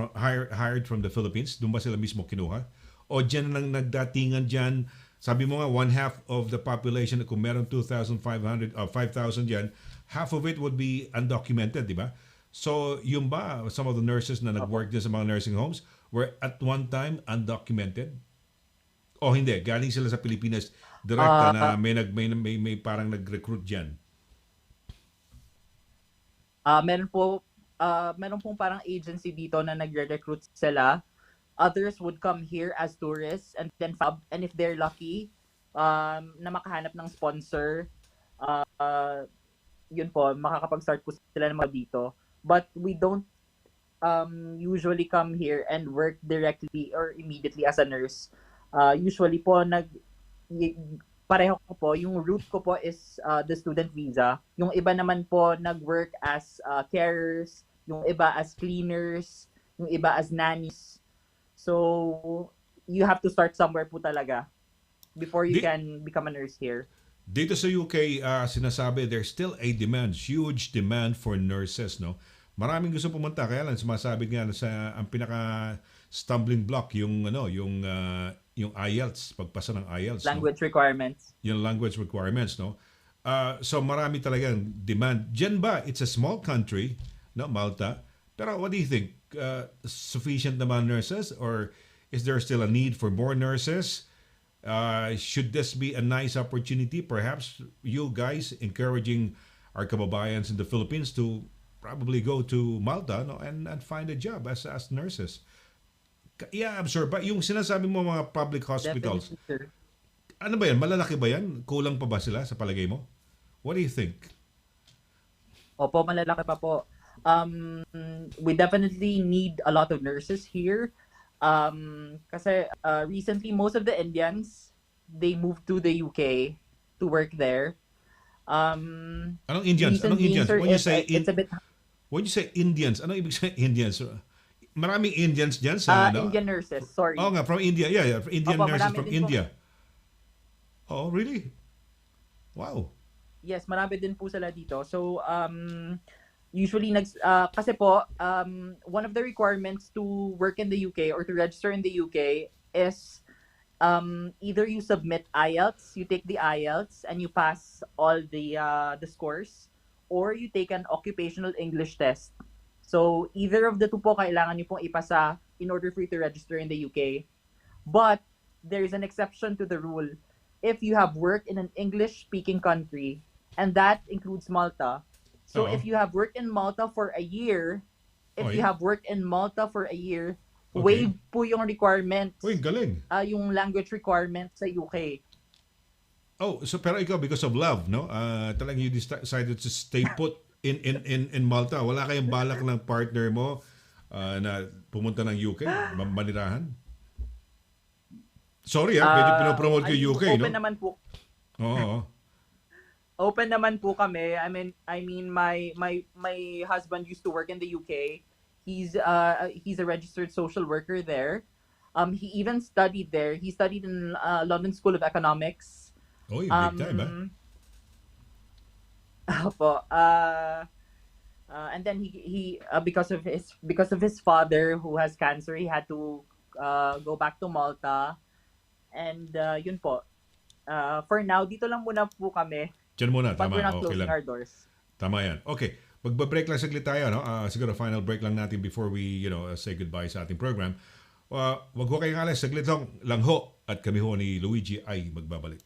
from the Philippines? Doon ba sila mismo kinuha? O dyan lang nagdatingan dyan? Sabi mo nga, 1/2 of the population, kung meron 2,500 or 5,000 dyan, half of it would be undocumented, di ba? So, yung ba, some of the nurses na nag-work din sa mga nursing homes were at one time undocumented? O hindi, galing sila sa Pilipinas direkta na may parang nag-recruit dyan? Meron pong parang agency dito na nagre-recruit sila. Others would come here as tourists and then and if they're lucky na makahanap ng sponsor, yun po, makakapag-start po sila ng mga dito. But we don't usually come here and work directly or immediately as a nurse. Usually po pareho ko po, yung route ko po is the student visa. Yung iba naman po nag-work as carers, yung iba as cleaners, yung iba as nannies. So, you have to start somewhere po talaga before you can become a nurse here. Dito sa UK, sinasabi there's still a demand, huge demand for nurses, no? Maraming gusto pumunta, kaya lang sumasabi nga na ang pinaka stumbling block yung IELTS, pagpasa ng IELTS, language requirements. Yung language requirements, no? So marami talagang demand. Diyan ba, it's a small country, no, Malta, pero what do you think? Sufficient naman nurses or is there still a need for more nurses? Should this be a nice opportunity, perhaps you guys encouraging our kababayans in the Philippines to probably go to Malta, no, and find a job as nurses? Yeah, absorb. Yung sinasabi mo mga public hospitals, Definitely, sir. ano ba yan? Malalaki ba yan? Kulang pa ba sila sa palagay mo? What do you think? Opo, malalaki pa po. We definitely need a lot of nurses here. Kasi recently, most of the Indians, they moved to the UK to work there. Anong Indians? Anong Recently, Indians? sir, When you say Indians, ano ibig sabihin Indians? Maraming Indians dyan sa Indian nurses, sorry. Oh nga, from India. Yeah, Indian Opo, nurses marami from din po. India. Oh, really? Wow. Yes, marami din po sila dito. So, usually, kasi po, one of the requirements to work in the UK or to register in the UK is either you submit IELTS, you take the IELTS, and you pass all the scores, or you take an occupational English test. So, either of the two po kailangan nyo pong ipasa in order for you to register in the UK. But, there is an exception to the rule. If you have worked in an English-speaking country, and that includes Malta, so if you have worked in Malta for a year, waive po yung requirements. Uy, galing. Yung language requirements sa UK. Oh, so pero ikaw because of love, no? Talagang you decided to stay put in Malta. Wala kayong balak ng partner mo na pumunta ng UK, manirahan? Sorry, medyo pinopromote ko yung UK, no? Open naman po. Oo. Open naman po kami. I mean my husband used to work in the UK. He's a registered social worker there. He even studied there. He studied in London School of Economics. Oh, big time, Opo. And then he because of his father who has cancer, he had to go back to Malta. And yun po. For now, dito lang muna po kami. Diyan muna, But tama. we're not Okay closing lang. our doors. Tama yan. Okay. Magba-break lang saglit tayo, no? Siguro final break lang natin before we, say goodbye sa ating program. Wag ho kayong alas, saglit lang ho. At kami ho ni Luigi ay magbabalik.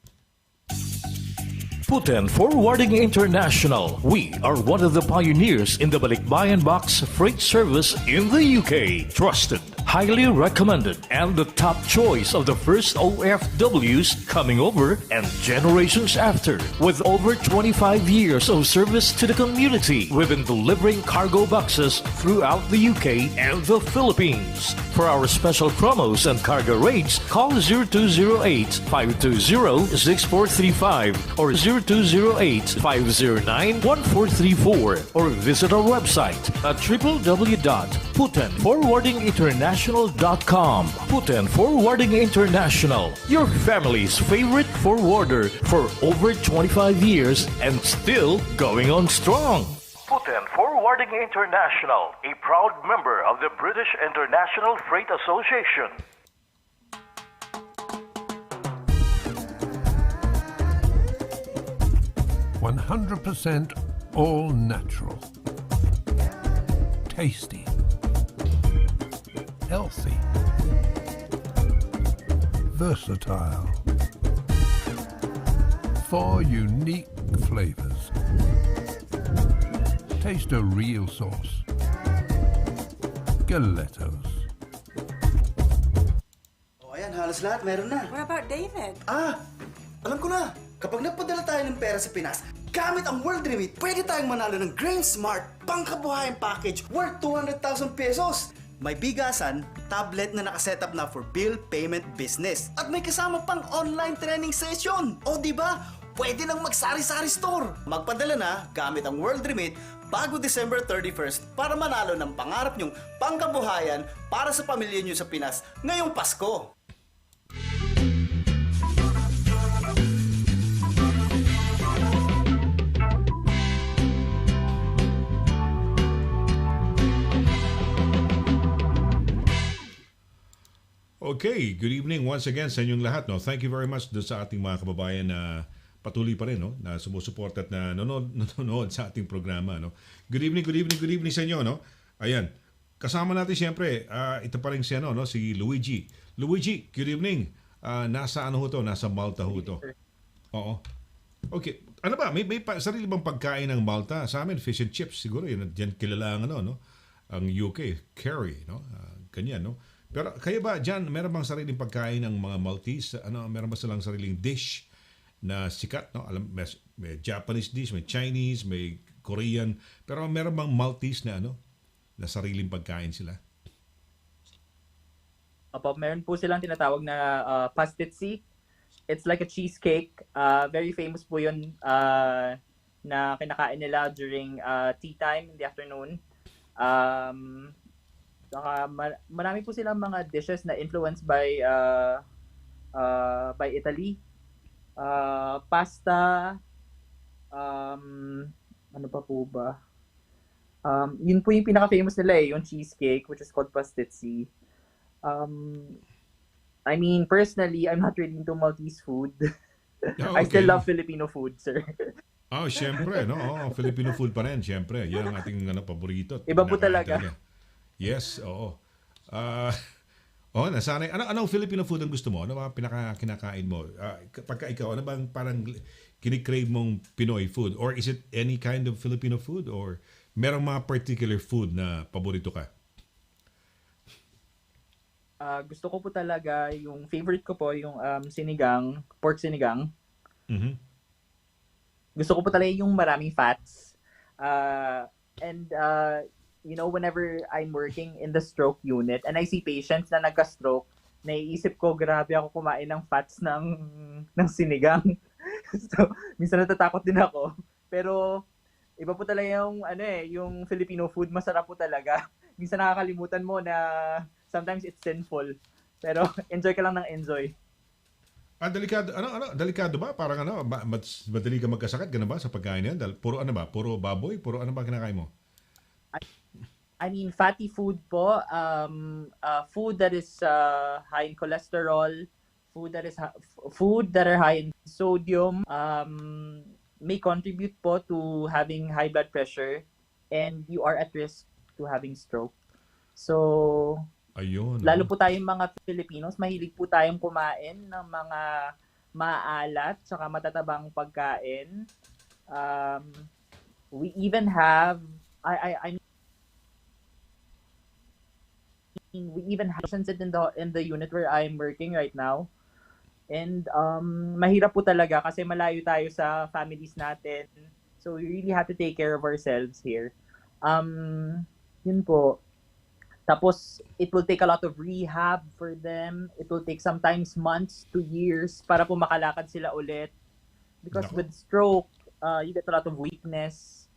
Putin Forwarding International. We are one of the pioneers in the Balikbayan Box freight service in the UK. Trusted, highly recommended, and the top choice of the first OFWs coming over and generations after. With over 25 years of service to the community, we've been delivering cargo boxes throughout the UK and the Philippines. For our special promos and cargo rates, call 0208-520-6435 or 0208-509-1434 or visit our website at www.putinforwardinginternational.com. Putin Forwarding International, your family's favorite forwarder for over 25 years and still going on strong. Putin Forwarding International, a proud member of the British International Freight Association. %100% all natural, tasty, healthy, versatile, 4 unique flavors. Taste a real sauce. Galettos. O ayan, halos lahat meron na. What about David? Alam ko na. Kapag nagpadala tayo ng pera sa Pinas, gamit ang World Remit, pwede tayong manalo ng Grain Smart pangkabuhayan package worth 200,000 pesos. May bigasan, tablet na nakasetup na for bill payment business. At may kasama pang online training session. O diba? Pwede nang magsari-sari store. Magpadala na gamit ang World Remit bago December 31st para manalo ng pangarap nyong pangkabuhayan para sa pamilya nyo sa Pinas ngayong Pasko. Okay, good evening once again sa inyong lahat. No? Thank you very much doon sa ating mga kababayan na patuloy pa rin no? Na sumusuporta at na nanonood sa ating programa. No? Good evening sa inyo. No? Ayan, kasama natin siyempre, ito pa rin si, no? Si Luigi. Luigi, good evening. Nasa ano ho to? Nasa Malta ho to. Oo. Okay, ano ba? May sarili bang pagkain ng Malta? Sa amin, fish and chips siguro. Yun, dyan kilala ang, no? Ang UK, curry. No? Ganyan, no? Pero kaya ba dyan, meron bang sariling pagkain ng mga Maltese? Meron ba silang sariling dish na sikat? No? May Japanese dish, may Chinese, may Korean. Pero meron bang Maltese na na sariling pagkain sila? Opo, meron po silang tinatawag na pastitsi. It's like a cheesecake. Very famous po yun na kinakain nila during tea time in the afternoon. Saka marami po silang mga dishes na influenced by Italy. Pasta, ano pa po ba? Yun po yung pinaka-famous nila yung cheesecake, which is called pastitsi. I mean, personally, I'm not really into Maltese food. Okay. I still love Filipino food, sir. Syempre, no? Filipino food pa rin, syempre. Yan ang ating paborito. Iba po talaga. Yes, oo. Nasanay. Anong Filipino food ang gusto mo? Ano ba kinakain mo? Pagka ikaw, ano bang parang kinikrave mong Pinoy food? Or is it any kind of Filipino food? Or merong mga particular food na paborito ka? Gusto ko po talaga, yung favorite ko po, yung sinigang, pork sinigang. Mm-hmm. Gusto ko po talaga yung maraming fats. Whenever I'm working in the stroke unit and I see patients na nagka-stroke, naiisip ko, grabe ako kumain ng fats ng sinigang. So, minsan natatakot din ako. Pero, iba po talaga yung Filipino food, masarap po talaga. Minsan nakakalimutan mo na sometimes it's sinful. Pero, enjoy ka lang ng enjoy. Delikado. Delikado ba? Parang madali ka magkasakit, gano'n ba sa pagkain yan? Puro Puro baboy? Puro ano ba kinakain mo? I mean, fatty food po, food that is high in cholesterol, food that are high in sodium, may contribute po to having high blood pressure, and you are at risk to having stroke. So, ayun. Lalo po tayong mga Filipinos, mahilig po tayong kumain ng mga maalat tsaka matatabang pagkain. We even have I mean we even have sunset in the unit where I'm working right now. And mahirap po talaga kasi malayo tayo sa families natin. So we really have to take care of ourselves here. Yun po. Tapos it will take a lot of rehab for them. It will take sometimes months to years para po makalakad sila ulit. Because Nako. with stroke, you get a lot of weakness,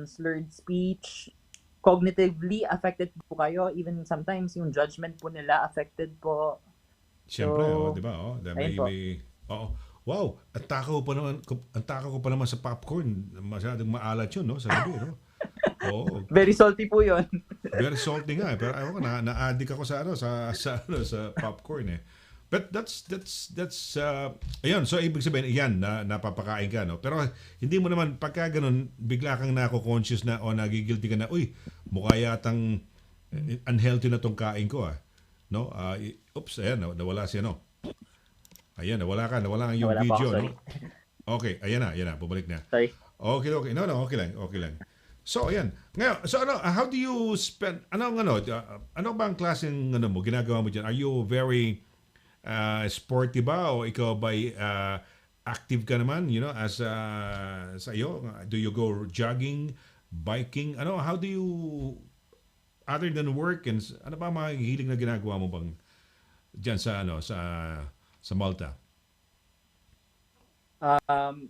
slurred speech, cognitively affected po kayo. Even sometimes yung judgment po nila affected po. Siyempre, So, di ba? ayun po. Wow, ang takaw ko pa naman sa popcorn. Masyadong maalat yun, no? Sa gabi, no? Oo. Very salty po yun. Very salty nga, pero ayaw ko na-addict ako sa sa popcorn eh. But that's ayun, so ibig sabihin yan na napapakain ka, no. Pero hindi mo naman pagka ganun bigla kang nako-conscious na o nagigilty ka na, uy, mukha yatang unhealthy na tong kain ko no. Oops, ayan, nawala siya, no. Ayan, nawala yung Nawala po video, ako, sorry. no. Okay, ayan na, bumalik na. Sorry. Okay. No, okay lang. So, ayan. Ngayon, how do you spend, ano ba ang klaseng, mo, ginagawa mo dyan? Are you very sporty ba? O ikaw ba active ka naman, as sa iyo? Do you go jogging, biking? How do you, other than work, and ano ba mga hiling na ginagawa mo bang dyan sa Malta?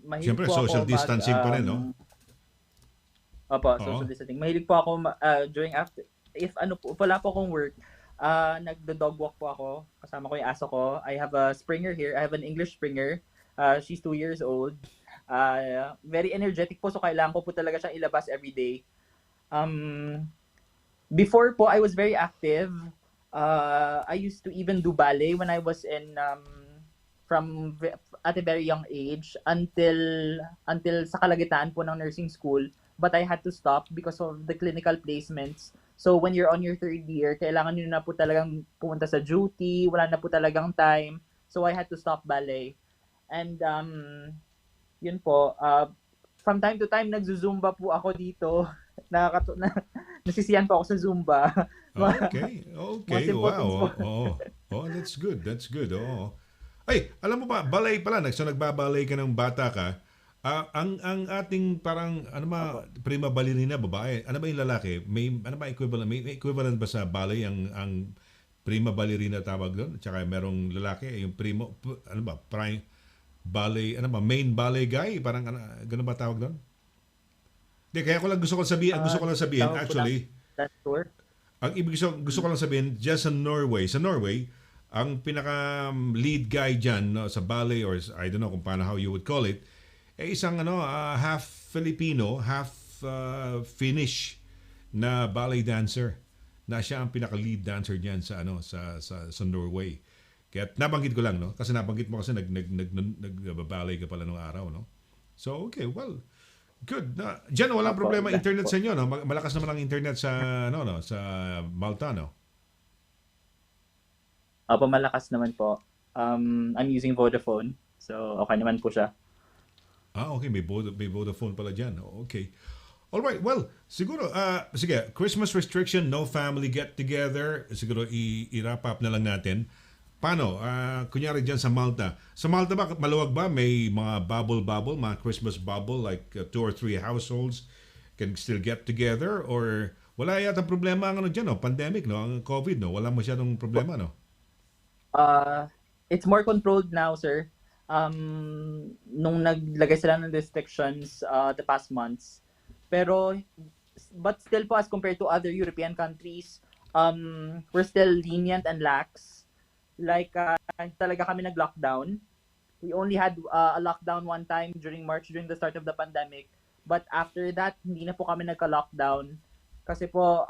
Mahilig Siyempre, po social ako distancing pa rin, no? Opo, Oo. social distancing. Mahilig po ako during after, if wala po akong work, nagdo-dog walk po ako. Kasama ko yung aso ko. I have a Springer here. I have an English Springer. She's 2 years old. Very energetic po, so kailangan ko po talaga siyang ilabas every day. Before po, I was very active. I used to even do ballet when I was at a very young age until sa kalagitnaan po ng nursing school. But I had to stop because of the clinical placements. So when you're on your 3rd year, kailangan nyo na po talagang pumunta sa duty, wala na po talagang time. So I had to stop ballet. And yun po, from time to time nagzo-zumba po ako dito. Nasisiyan po ako sa Zumba. Okay. Mga simple things po. Wow. Oh, that's good. Oo. Ay, alam mo ba, ballet pala, nagbaballet ka ng bata ka. Ang ating parang prima ballerina babae, ano ba yung lalaki? May equivalent ba sa ballet ang prima ballerina tawag doon? Tsaka merong lalaki yung prime ballet, main ballet guy, parang ganun ba tawag doon? Hindi, kaya gusto ko lang sabihin actually. That's tour. Ang gusto ko lang sabihin, just sa Norway, ang pinaka lead guy diyan, no, sa ballet, or I don't know kung paano how you would call it, isang half Filipino, half Finnish na ballet dancer, na siya ang pinaka lead dancer diyan sa Norway. Kaya nabanggit ko lang, no, kasi nabanggit mo kasi nagbaballet ka pala nung araw, no. So okay, well, good. Diyan walang problema internet sa inyo, no? Malakas naman ang internet sa sa Malta, no. Opo, malakas naman po. I'm using Vodafone. So okay naman po siya. Okay, may Vodafone pala dyan. Okay. Alright, well, siguro, sige, Christmas restriction, no family get-together, siguro i-wrap up na lang natin. Paano? Kunyari dyan sa Malta. Sa Malta ba, maluwag ba? May mga bubble, mga Christmas bubble, like 2 or 3 households can still get together? Or wala yata problema ang dyan, no? Pandemic, no? Ang COVID, no? Wala masyadong problema, no? It's more controlled now, sir. Nung naglagay sila ng restrictions the past months. But still po, as compared to other European countries, we're still lenient and lax. Like, talaga kami nag-lockdown. We only had a lockdown one time during March, during the start of the pandemic. But after that, hindi na po kami nagka-lockdown. Kasi po,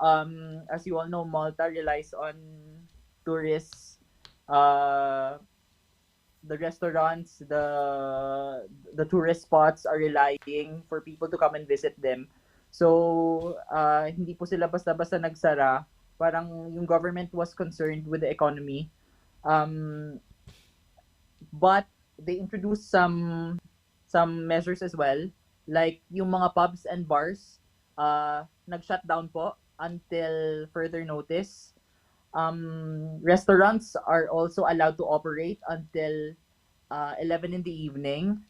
as you all know, Malta relies on tourists. The restaurants, the tourist spots are relying for people to come and visit them. So, hindi po sila basta-basta nagsara. Parang yung government was concerned with the economy. But they introduced some measures as well, like yung mga pubs and bars nag-shut down po until further notice. Restaurants are also allowed to operate until 11 in the evening.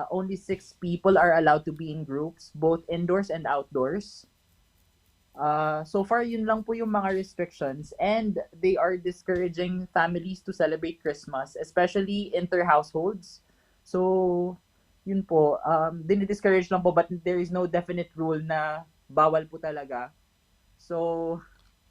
Only 6 people are allowed to be in groups, both indoors and outdoors. So far, yun lang po yung mga restrictions, and they are discouraging families to celebrate Christmas, especially inter-households. So, yun po, dinidiscourage lang po, but there is no definite rule na bawal po talaga. So,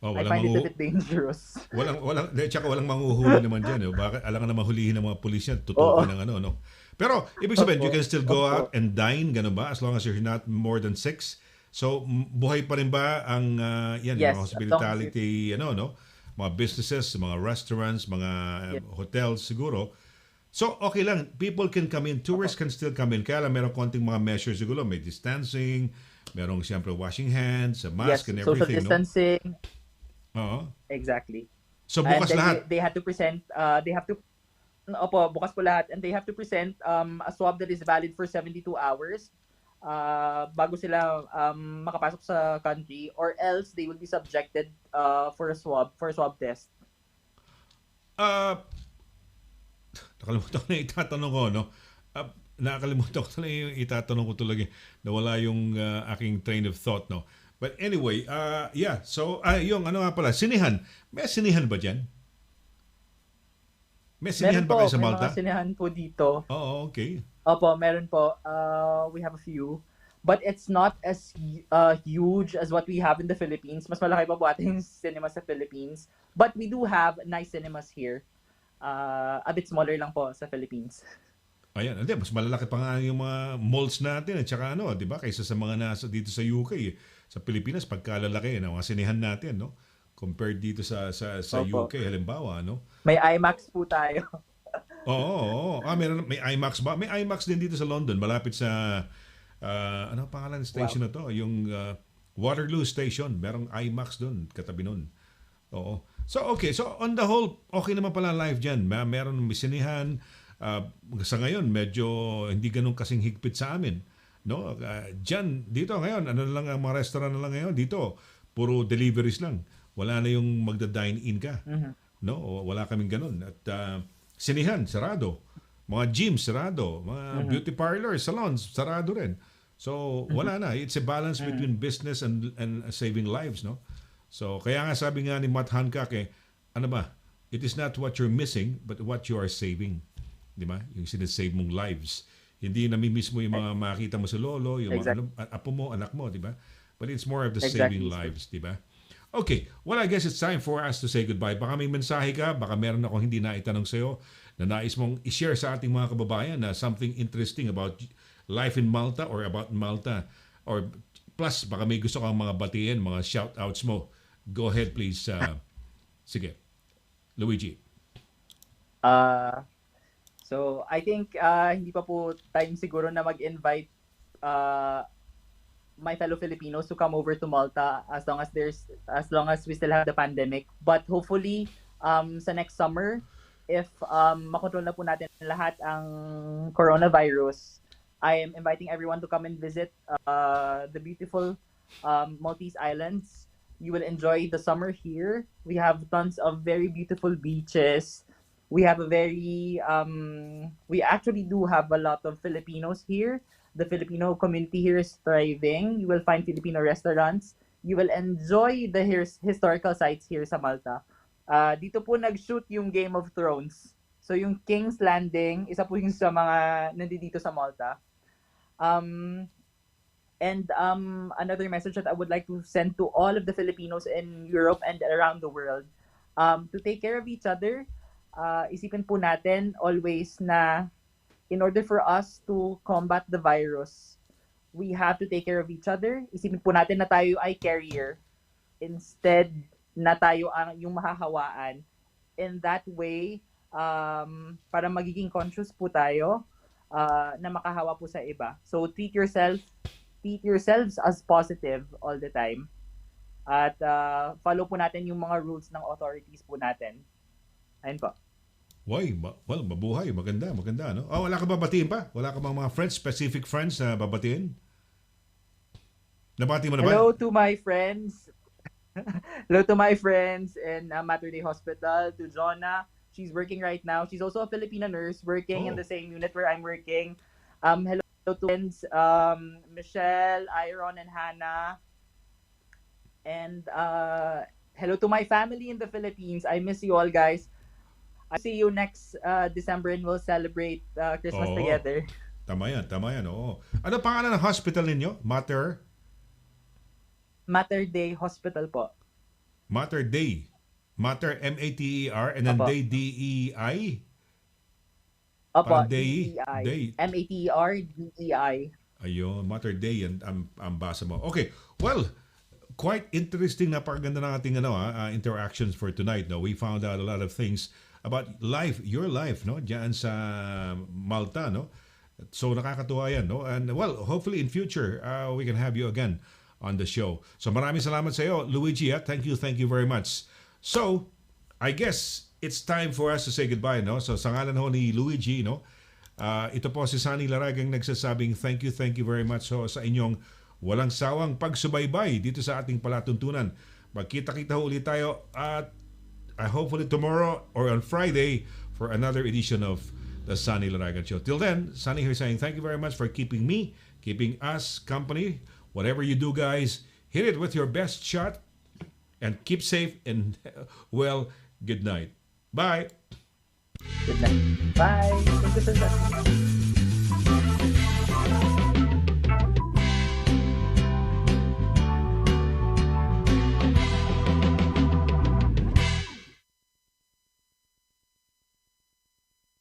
I find it a bit dangerous. Tsaka walang manghuhuli naman dyan. Bakit alangan na mahulihin ng mga pulis yan, tutukan ng ano, no? Pero, ibig sabihin, you can still go out and dine, gano'n ba? As long as you're not more than 6. So, buhay pa rin ba ang, Yes, mga hospitality, no? Mga businesses, mga restaurants, mga hotels, siguro. So, okay lang. People can come in. Tourists can still come in. Kaya lang, meron konting mga measures siguro. May distancing, merong siyempre washing hands, a mask, and everything, social distancing. No? Exactly. So, bukas lahat. They had to present, opo, bukas po lahat. And they have to present a swab that is valid for 72 hours bago sila makapasok sa country, or else they will be subjected for a swab test. Nakalimutan ko na itatanong ko, no? Nakalimutan ko na yung itatanong ko talaga. Nawala yung aking train of thought, no? But anyway, yeah. So, yung ano nga pala, sinihan. May sinihan ba dyan? May sinihan ba kayo sa Malta? May mga sinihan po dito. Oo, okay. Opo, meron po. We have a few. But it's not as huge as what we have in the Philippines. Mas malaki pa po ating cinema sa Philippines. But we do have nice cinemas here. A bit smaller lang po sa Philippines. Ayan, hindi, mas malalaki pa nga yung mga malls natin at saka ano, di ba? Kaysa sa mga nasa dito sa UK, sa Pilipinas, pagkalalaki ng mga sinihan natin, no? Compared dito sa UK, halimbawa, no? May IMAX po tayo. Oo. May IMAX ba? May IMAX din dito sa London, malapit sa, ano pangalan ng station na to? Yung Waterloo Station, merong IMAX doon, katabi nun. Oo. So, okay. So, on the whole, okay naman pala live dyan. Meron may sinihan. Sa ngayon, medyo hindi ganun kasing higpit sa amin. No? Dito ngayon, ano lang ang mga restaurant na lang ngayon, dito, puro deliveries lang. Wala na yung magda-dine-in ka. Mm-hmm. No? Wala kaming ganun. At sinihan, sarado. Mga gyms, sarado. Mga beauty parlors, salons, sarado rin. So, wala na. It's a balance between business and saving lives, no? So, kaya nga sabi nga ni Matt Hancock, ano ba? It is not what you're missing, but what you are saving. Di ba? Yung sinasave mong lives. Hindi namimiss mo yung mga makita mo sa lolo, yung mga apo mo, anak mo, di ba? But it's more of the saving lives, di ba? Okay, well, I guess it's time for us to say goodbye. Baka may mensahe ka, baka meron akong hindi naitanong sa'yo na nais mong i-share sa ating mga kababayan na something interesting about life in Malta or about Malta. Or plus, baka may gusto kang mga batiin, mga shout-outs mo. Go ahead, please. Sige. Luigi. So, I think hindi pa po time siguro na mag-invite my fellow Filipinos to come over to Malta as long as we still have the pandemic. But hopefully, sa next summer, if makontrol na po natin lahat ang coronavirus, I am inviting everyone to come and visit the beautiful Maltese Islands. You will enjoy the summer here. We have tons of very beautiful beaches. We have we actually do have a lot of Filipinos here. The Filipino community here is thriving. You will find Filipino restaurants. You will enjoy the historical sites here sa Malta. Dito po nag-shoot yung Game of Thrones. So yung King's Landing, isa po yung sa mga nandito sa Malta. And another message that I would like to send to all of the Filipinos in Europe and around the world, to take care of each other. Isipin po natin always na in order for us to combat the virus, we have to take care of each other. Isipin po natin na tayo ay carrier instead na tayo ang yung mahahawaan. In that way, para magiging conscious po tayo na makahawa po sa iba. So treat yourselves as positive all the time. At follow po natin yung mga rules ng authorities po natin. Ayun po. Why? Well, mabuhay. Maganda, maganda, no? Oh, wala ka ba batiin pa? Wala ka bang mga friends, specific friends na babatiin? Nabati mo na ba? Hello to my friends. Hello to my friends in Mater Dei Hospital, to Jonna. She's working right now. She's also a Filipina nurse working in the same unit where I'm working. Hello to friends, Michelle, Iron, and Hannah. And hello to my family in the Philippines. I miss you all, guys. I'll see you next December and we'll celebrate Christmas together. Tama yan, oo. Ano pangalan ng hospital ninyo? Mater Dei Hospital po. Mater Dei. Mater, M-A-T-E-R, and then Opo. Dei, D-E-I? Opo, Parang Dei. D-E-I. M-A-T-E-R-D-E-I. Ayun, Mater Dei ang basa mo. Okay, well, quite interesting na pakaganda ng ating interactions for tonight. No? We found out a lot of things about life, your life, no? Diyan sa Malta, no? So nakakatuwa yan, no? And well, hopefully in future, we can have you again on the show. So maraming salamat sa iyo, Luigi. Thank you very much. So, I guess it's time for us to say goodbye, no? So sa ngalan ho ni Luigi, no? Ito po si Sonny Laragang nagsasabing thank you very much ho sa inyong walang sawang pagsubaybay dito sa ating palatuntunan. Magkita-kita ho ulit tayo at hopefully tomorrow or on Friday for another edition of the Sonny Laragan Show. Till then, Sonny here saying thank you very much for keeping us company. Whatever you do, guys, hit it with your best shot and keep safe and well, good night. Bye. Good night. Bye. Thank you so much.